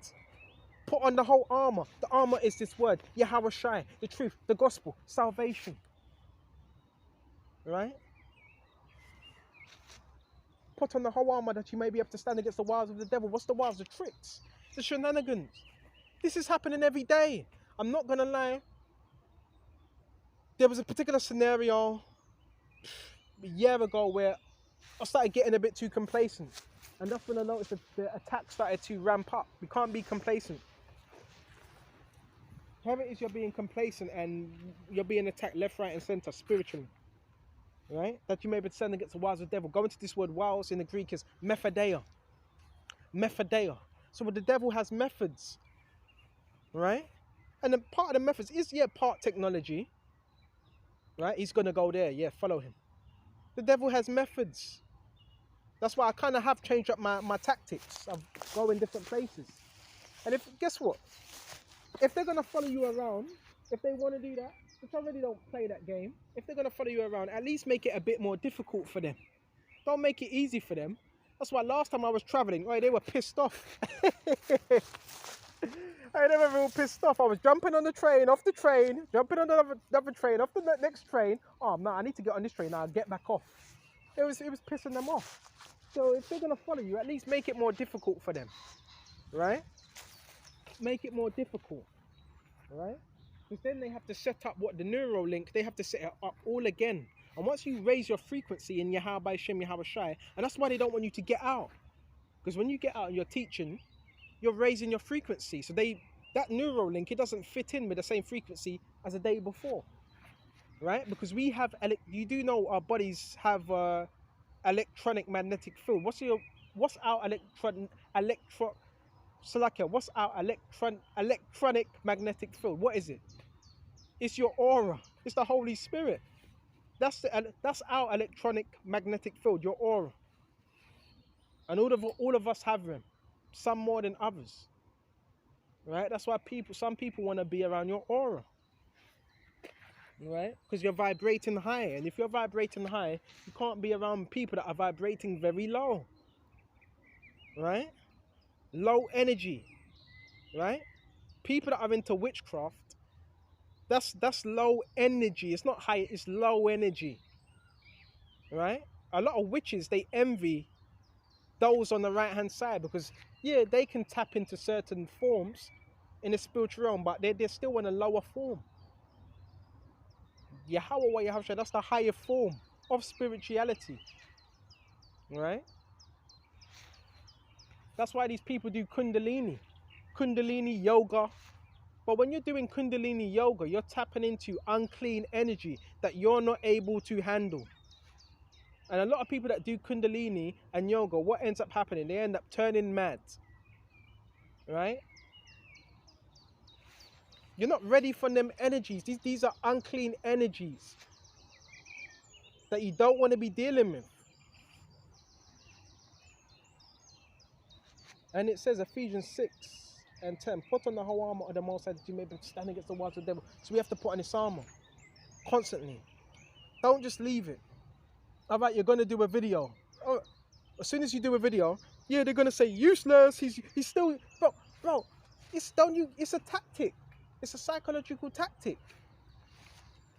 Put on the whole armor. The armor is this word, Yahweh Shai, the truth, the gospel, salvation. Right? Put on the whole armor that you may be able to stand against the wiles of the devil. What's the wiles? The tricks, the shenanigans. This is happening every day. I'm not going to lie. There was a particular scenario a year ago where I started getting a bit too complacent. And that's when I noticed that the attack started to ramp up. We can't be complacent. Here it is, you're being complacent and you're being attacked left, right and center spiritually. Right? That you may be descending against the wiles of the devil. Go into this word wiles in the Greek is methodeia. Methodeia. So the devil has methods. Right? And then part of the methods is, part technology. Right? He's going to go there. Yeah, follow him. The devil has methods. That's why I kind of have changed up my tactics. I'm going different places. And guess what? If they're going to follow you around, if they want to do that, which I really don't play that game, if they're going to follow you around, at least make it a bit more difficult for them. Don't make it easy for them. That's why last time I was traveling, they were pissed off. They were real pissed off. I was jumping on the train, off the train, jumping on another train, off the next train. Oh, no, I need to get on this train now, get back off. It was pissing them off. So if they're going to follow you, at least make it more difficult for them. Right? Make it more difficult. Right? Because then they have to set up the neural link, they have to set it up all again. And once you raise your frequency in Yahweh Shem Yahweh Shai, and that's why they don't want you to get out. Because when you get out and you're teaching, you're raising your frequency. So that neural link, it doesn't fit in with the same frequency as the day before. Right? Because we have, you do know our bodies have electronic magnetic field. What's our electronic magnetic field? What is it? It's your aura. It's the Holy Spirit. That's our electronic magnetic field, your aura. And all of us have them, some more than others. Right? That's why some people want to be around your aura. Right? Because you're vibrating high, and if you're vibrating high, you can't be around people that are vibrating very low. Right? Low energy. Right? People that are into witchcraft, that's low energy. It's not high, it's low energy. Right? A lot of witches, they envy those on the right hand side because they can tap into certain forms in the spiritual realm, but they're still in a lower form. Yahweh, that's the higher form of spirituality. Right? That's why these people do Kundalini yoga. But when you're doing Kundalini yoga, you're tapping into unclean energy that you're not able to handle. And a lot of people that do Kundalini and yoga, what ends up happening? They end up turning mad, right? You're not ready for them energies. These are unclean energies that you don't want to be dealing with. And it says Ephesians 6:10, put on the whole armor of the Most High that you may be stand against the wiles of the devil. So we have to put on this armor constantly. Don't just leave it. All right, you're going to do a video. Oh, as soon as you do a video, yeah, they're going to say useless. He's still, bro, it's a tactic. It's a psychological tactic.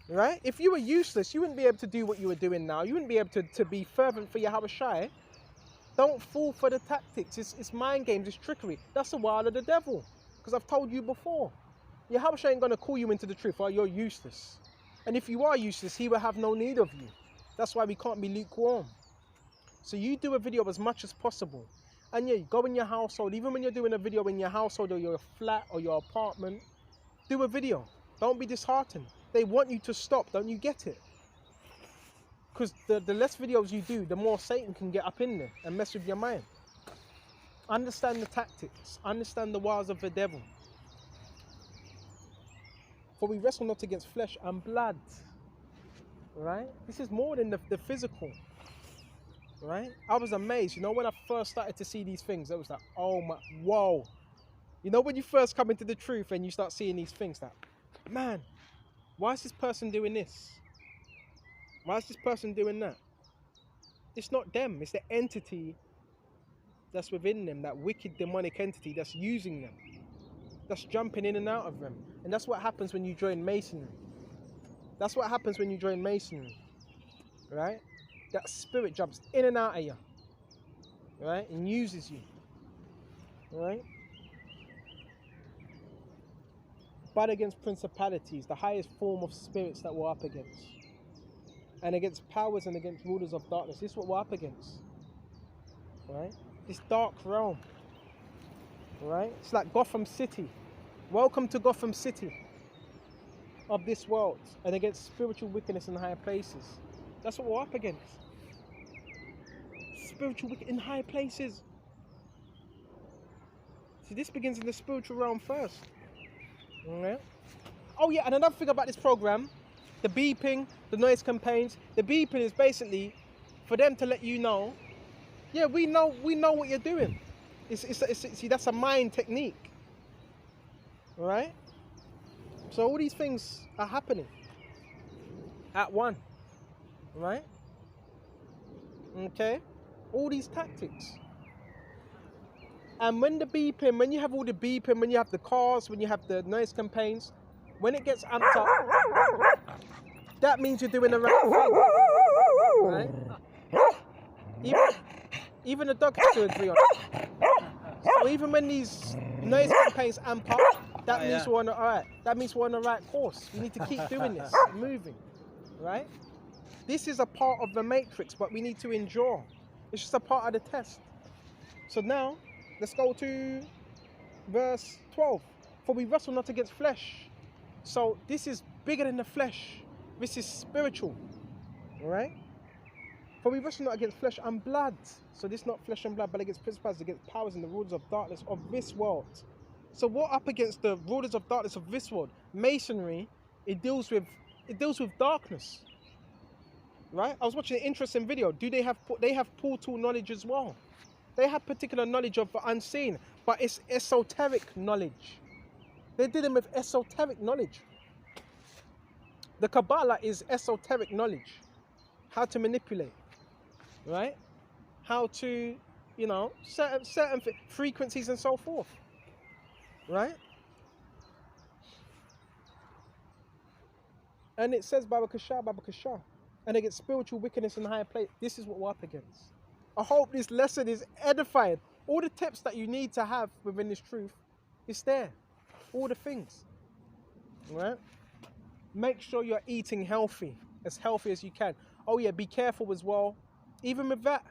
Right? If you were useless, you wouldn't be able to do what you were doing now. You wouldn't be able to be fervent for Yahweh Shai. Don't fall for the tactics. It's mind games. It's trickery. That's the wile of the devil. Because I've told you before. Yahweh Shai ain't going to call you into the truth. Oh, you're useless. And if you are useless, he will have no need of you. That's why we can't be lukewarm. So you do a video as much as possible. And yeah, go in your household. Even when you're doing a video in your household or your flat or your apartment, do a video. Don't be disheartened. They want you to stop. Don't you get it? Because the less videos you do, the more Satan can get up in there and mess with your mind. Understand the tactics. Understand the wiles of the devil. For we wrestle not against flesh and blood. Right? This is more than the physical. Right? I was amazed. You know, when I first started to see these things, I was like, oh my, whoa. You know, when you first come into the truth and you start seeing these things, like, man, why is this person doing this? Why is this person doing that? It's not them. It's the entity that's within them, that wicked demonic entity that's using them, that's jumping in and out of them. And that's what happens when you join Masonry. That's what happens when you join Masonry, right? That spirit jumps in and out of you, right? And uses you, right? But against principalities, the highest form of spirits that we're up against. And against powers and against rulers of darkness. This is what we're up against. Right? This dark realm. Right? It's like Gotham City. Welcome to Gotham City of this world. And against spiritual wickedness in higher places. That's what we're up against. Spiritual wickedness in high places. See, this begins in the spiritual realm first. Right? Oh yeah, and another thing about this program, the beeping, the noise campaigns. The beeping is basically for them to let you know, yeah, we know what you're doing. See, that's a mind technique, right? So all these things are happening at one, right? Okay, all these tactics. And when the beeping, when you have all the beeping, when you have the cars, when you have the noise campaigns, when it gets amped up, that means you're doing the right thing, right? Even the dog has to agree on it. So even when these noise campaigns amp up, that means we're on the right. That means we're on the right course. We need to keep doing this, moving, right? This is a part of the matrix, but we need to endure. It's just a part of the test. So now, let's go to verse 12. For we wrestle not against flesh. So this is bigger than the flesh. This is spiritual, all right? For we wrestle not against flesh and blood. So this is not flesh and blood, but against principalities, against powers and the rulers of darkness of this world. So we're up against the rulers of darkness of this world. Masonry, it deals with darkness, right? I was watching an interesting video. They have portal knowledge as well. They have particular knowledge of the unseen, but it's esoteric knowledge. They're dealing with esoteric knowledge. The Kabbalah is esoteric knowledge. How to manipulate, right? How to, you know, certain frequencies and so forth, right? And it says Baba Kasha, and against spiritual wickedness in the higher place. This is what we're up against. I hope this lesson is edifying. All the tips that you need to have within this truth is there. All the things, right? Make sure you're eating healthy as you can. Oh yeah, be careful as well, even with that,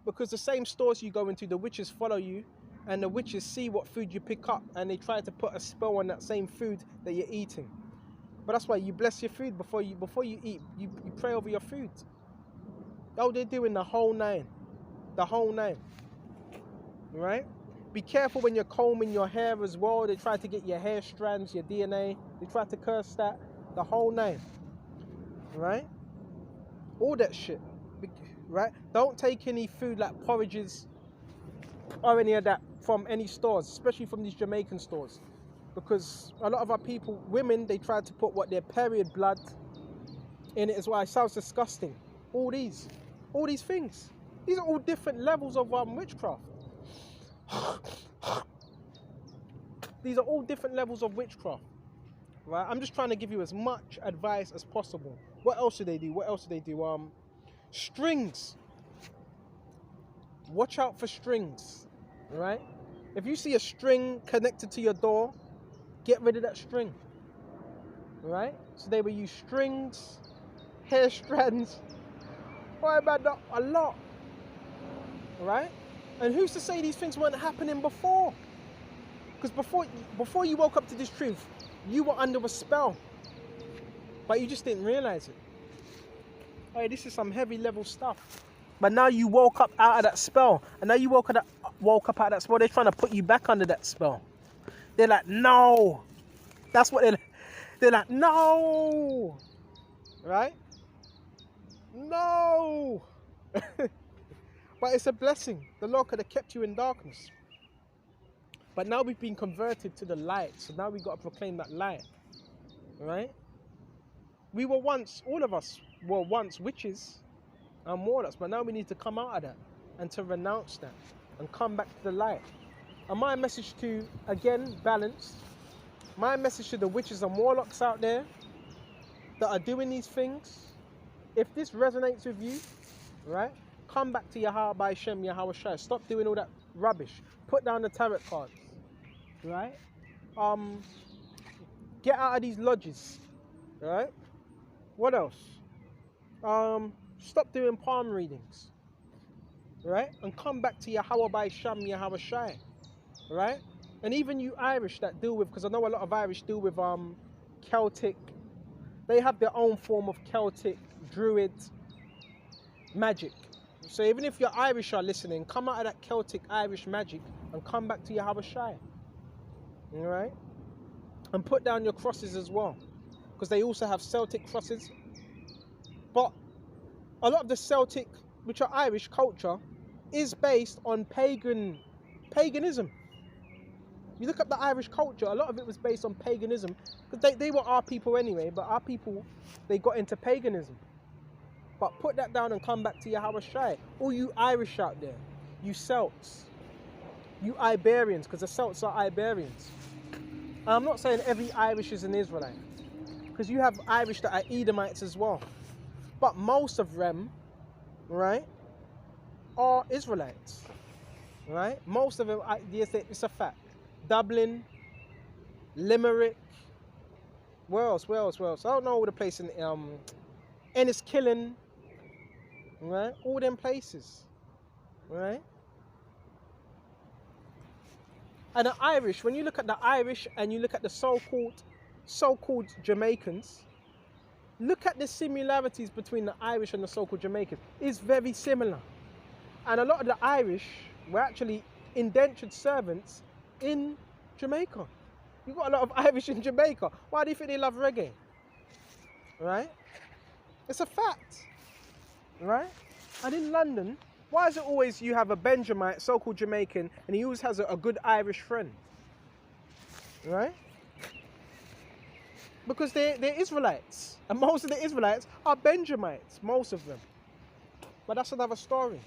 because the same stores you go into, the witches follow you, and the witches see what food you pick up, and they try to put a spell on that same food that you're eating. But that's why you bless your food before you eat. You pray over your food. Oh, they're doing the whole nine. The whole nine. Right? Be careful when you're combing your hair as well. They try to get your hair strands, your DNA. They try to curse that. The whole nine. Right? All that shit. Right? Don't take any food like porridges or any of that from any stores, especially from these Jamaican stores. Because a lot of our people, women, they try to put their period blood in it as well. It sounds disgusting. All these things. These are all different levels of witchcraft. These are all different levels of witchcraft. Right? I'm just trying to give you as much advice as possible. What else do they do? Strings. Watch out for strings. Right? If you see a string connected to your door, get rid of that string. Right? So they will use strings, hair strands. Why about that? A lot. Right? And who's to say these things weren't happening before? Because before you woke up to this truth, you were under a spell. But you just didn't realize it. Hey, this is some heavy level stuff. But now you woke up out of that spell. And now you woke up out of that spell. They're trying to put you back under that spell. They're like, no. That's what they're like, no. Right? No. But it's a blessing. The Lord could have kept you in darkness. But now we've been converted to the light. So now we've got to proclaim that light. Right? We were once, all of us were once witches and warlocks. But now we need to come out of that and to renounce that and come back to the light. And my message to, again, balance. My message to the witches and warlocks out there that are doing these things. If this resonates with you, right? Come back to Yahweh by Shem, Yahweh Shai. Stop doing all that rubbish. Put down the tarot cards. Right? Get out of these lodges. Right? What else? Stop doing palm readings. Right? And come back to Yahweh by Shem, Yahweh Shai. Right? And even you Irish that deal with, because I know a lot of Irish deal with Celtic. They have their own form of Celtic Druid magic. So even if you're Irish are listening, come out of that Celtic Irish magic and come back to Yahweh Shai. Alright? And put down your crosses as well. Because they also have Celtic crosses. But a lot of the Celtic, which are Irish culture, is based on paganism. You look at the Irish culture, a lot of it was based on paganism. Because they were our people anyway, but our people, they got into paganism. But put that down and come back to Yahweh Shai. All you Irish out there, you Celts, you Iberians, because the Celts are Iberians. And I'm not saying every Irish is an Israelite, because you have Irish that are Edomites as well. But most of them, right, are Israelites, right? most of them, it's a fact. Dublin, Limerick, where else? I don't know all the place in Enniskillen, right? All them places, right? And the Irish, when you look at the Irish and you look at the so-called Jamaicans, look at the similarities between the Irish and the so-called Jamaicans. It's very similar. And a lot of the Irish were actually indentured servants in Jamaica. You've got a lot of Irish in Jamaica. Why do you think they love reggae? Right? It's a fact. Right? And in London, why is it always you have a Benjamite, so-called Jamaican, and he always has a good Irish friend? Right? Because they're Israelites. And most of the Israelites are Benjamites. Most of them. But that's another story.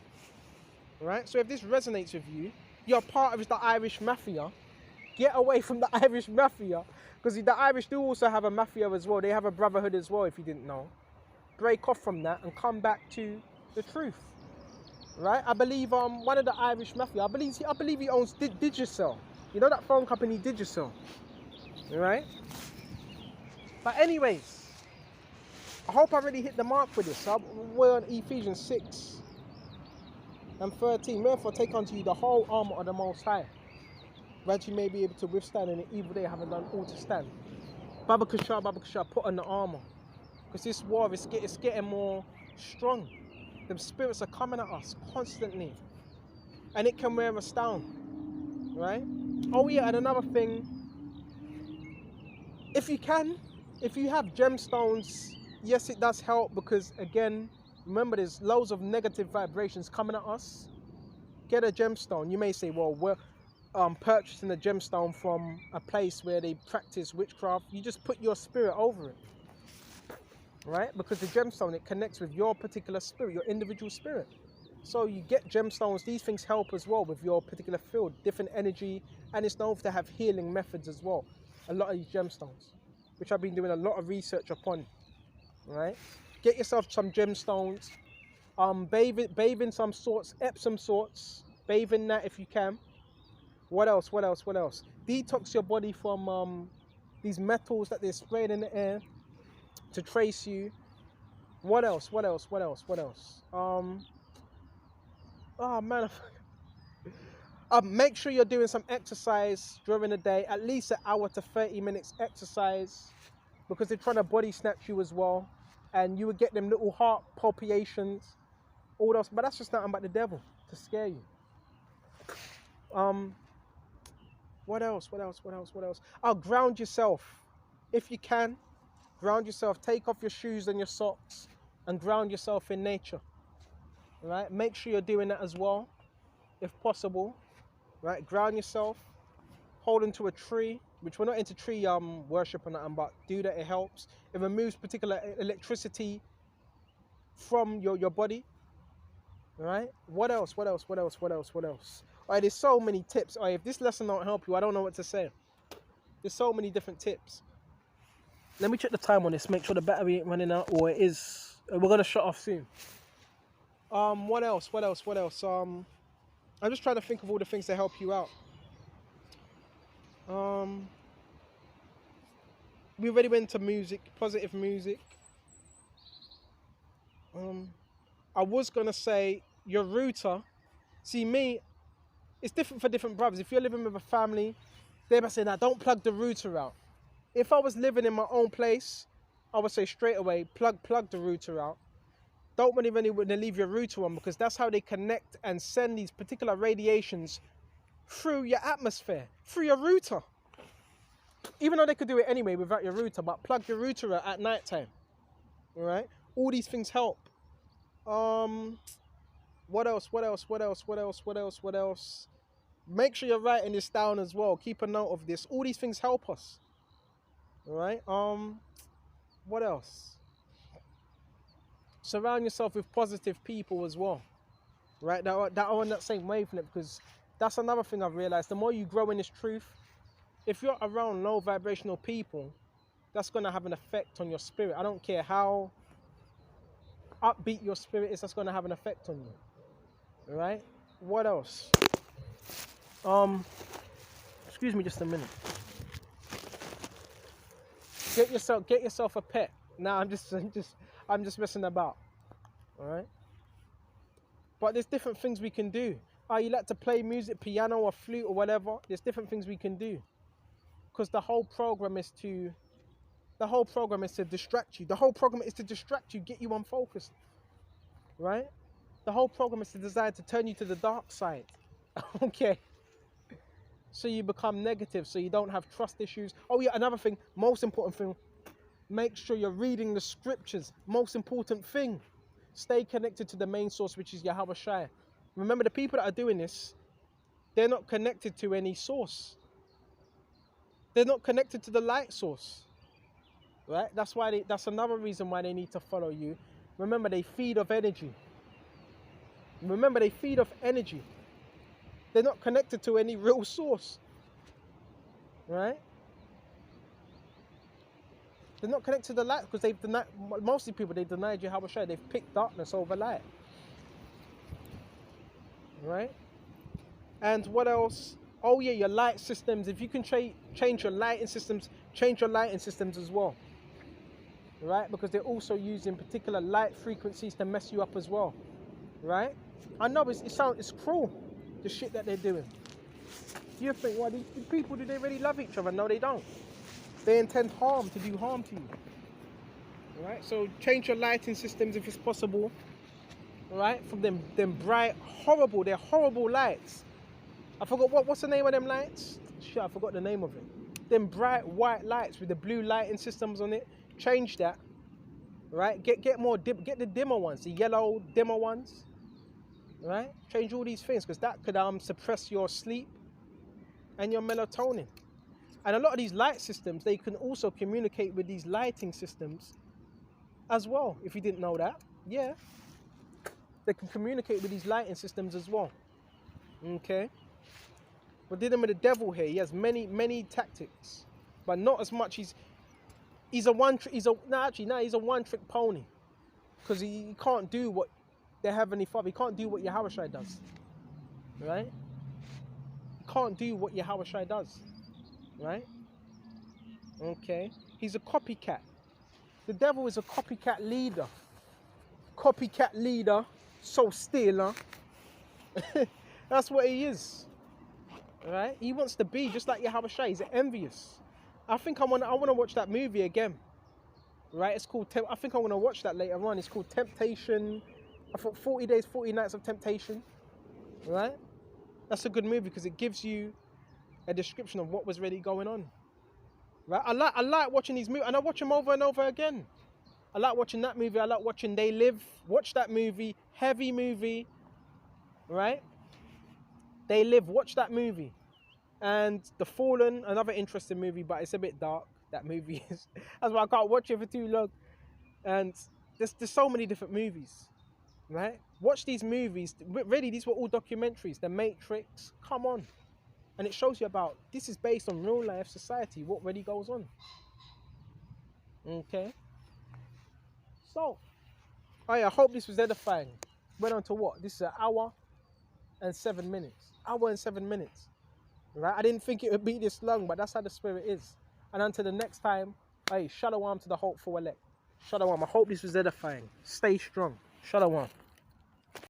Right? So if this resonates with you, you're part of the Irish mafia. Get away from the Irish mafia. Because the Irish do also have a mafia as well. They have a brotherhood as well, if you didn't know. Break off from that and come back to the truth. Right? I believe one of the Irish mafia, I believe he owns Digicel. You know that phone company Digicel? Right? But anyways, I hope I really hit the mark with this. We're on Ephesians 6 and 13. Wherefore take unto you the whole armor of the Most High. that you may be able to withstand in an evil day, having done all to stand. Baba Kasha, put on the armor. Because this war is getting more strong. The spirits are coming at us constantly. And it can wear us down. Right? Oh yeah, and another thing. If you have gemstones, yes, it does help, because again, remember, there's loads of negative vibrations coming at us. Get a gemstone. You may say, well, we're purchasing a gemstone from a place where they practice witchcraft. You just put your spirit over it, right? Because the gemstone, it connects with your particular spirit, your individual spirit. So you get gemstones. These things help as well with your particular field, different energy, and it's known to have healing methods as well. A lot of these gemstones, which I've been doing a lot of research upon, right? Get yourself some gemstones. Bathe in some sorts, Epsom salts. Bathe in that if you can. What else? Detox your body from these metals that they're spraying in the air to trace you. What else? Oh man. Make sure you're doing some exercise during the day, at least an hour to 30 minutes exercise, because they're trying to body snatch you as well, and you would get them little heart palpitations, all those. But that's just nothing but the devil to scare you. What else? Oh, ground yourself. If you can, ground yourself. Take off your shoes and your socks and ground yourself in nature. Right? Make sure you're doing that as well, if possible. Right? Ground yourself. Hold onto a tree, which we're not into tree worship or nothing, but do that, it helps. It removes particular electricity from your body. Right? What else? Alright, there's so many tips. Alright, if this lesson don't help you, I don't know what to say. There's so many different tips. Let me check the time on this, make sure the battery ain't running out, or it is. We're gonna shut off soon. What else? I'm just trying to think of all the things that help you out. We already went to music, positive music. I was gonna say your router. See, me, it's different for different brothers. If you're living with a family, they might say, "Now, don't plug the router out." If I was living in my own place, I would say straight away, plug the router out. Don't really leave your router on, because that's how they connect and send these particular radiations through your atmosphere, through your router. Even though they could do it anyway without your router, but plug your router out at night time. All right? All these things help. What else? Make sure you're writing this down as well. Keep a note of this. All these things help us. All right? What else? Surround yourself with positive people as well. Right? That are on that same wavelength, because that's another thing I've realized. The more you grow in this truth, if you're around low vibrational people, that's going to have an effect on your spirit. I don't care how upbeat your spirit is, that's going to have an effect on you. Right? What else? Excuse me just a minute. Get yourself a pet. Nah, I'm just messing about. All right? But there's different things we can do. You like to play music, piano or flute or whatever. There's different things we can do. Because the whole program is to distract you. The whole program is to distract you, get you unfocused. Right? The whole program is designed to turn you to the dark side. Okay. So you become negative, so you don't have trust issues. Oh yeah, another thing, most important thing, make sure you're reading the scriptures. Most important thing. Stay connected to the main source, which is Yahweh Shai. Remember, the people that are doing this, they're not connected to any source. They're not connected to the light source. Right? That's another reason why they need to follow you. Remember, they feed off energy. They're not connected to any real source. Right? They're not connected to the light, because they've denied, mostly people, they've denied Yahweh Shai. They've picked darkness over light. Right? And what else? Oh yeah, your light systems. If you can change your lighting systems, change your lighting systems as well. Right? Because they're also using particular light frequencies to mess you up as well. Right? I know it's cruel, the shit that they're doing. you think, well, these people, do they really love each other? No, they don't. They intend harm, to do harm to you. All right, so change your lighting systems if it's possible. All right, from them bright, horrible, they're horrible lights. I forgot what's the name of them lights? Shit, I forgot the name of it. Them bright white lights with the blue lighting systems on it. Change that. Right? Get more get the dimmer ones, the yellow dimmer ones. Right? Change all these things because that could suppress your sleep and your melatonin. And a lot of these light systems, they can also communicate with these lighting systems as well. If you didn't know that, yeah, they can communicate with these lighting systems as well. Okay. We're dealing with the devil here. He has many tactics, but not as much. He's a one-trick pony, because he can't do what the Heavenly Father. He can't do what Yahushua does. Right? He can't do what Yahushua does. Right? Okay. He's a copycat. The devil is a copycat leader. Copycat leader, soul stealer. That's what he is. Right? He wants to be just like Yahushua. He's envious. I think I want to watch that movie again. Right? It's called. I think I want to watch that later on. It's called Temptation. I thought 40 Days, 40 Nights of Temptation. Right? That's a good movie because it gives you a description of what was really going on. Right? I like watching these movies, and I watch them over and over again. I like watching that movie. I like watching They Live. Watch that movie. Heavy movie. Right? They Live. Watch that movie. And The Fallen, another interesting movie, but it's a bit dark. That movie is. That's why I can't watch it for too long. And there's so many different movies. Right? Watch these movies. Really, these were all documentaries. The Matrix. Come on. And it shows you about, this is based on real life society, what really goes on. Okay. So, I hope this was edifying. Went on to what? This is an hour and 7 minutes. Hour and 7 minutes. Right? I didn't think it would be this long, but that's how the spirit is. And until the next time, hey, shalom to the hopeful elect. Shalom. I hope this was edifying. Stay strong. Shalom.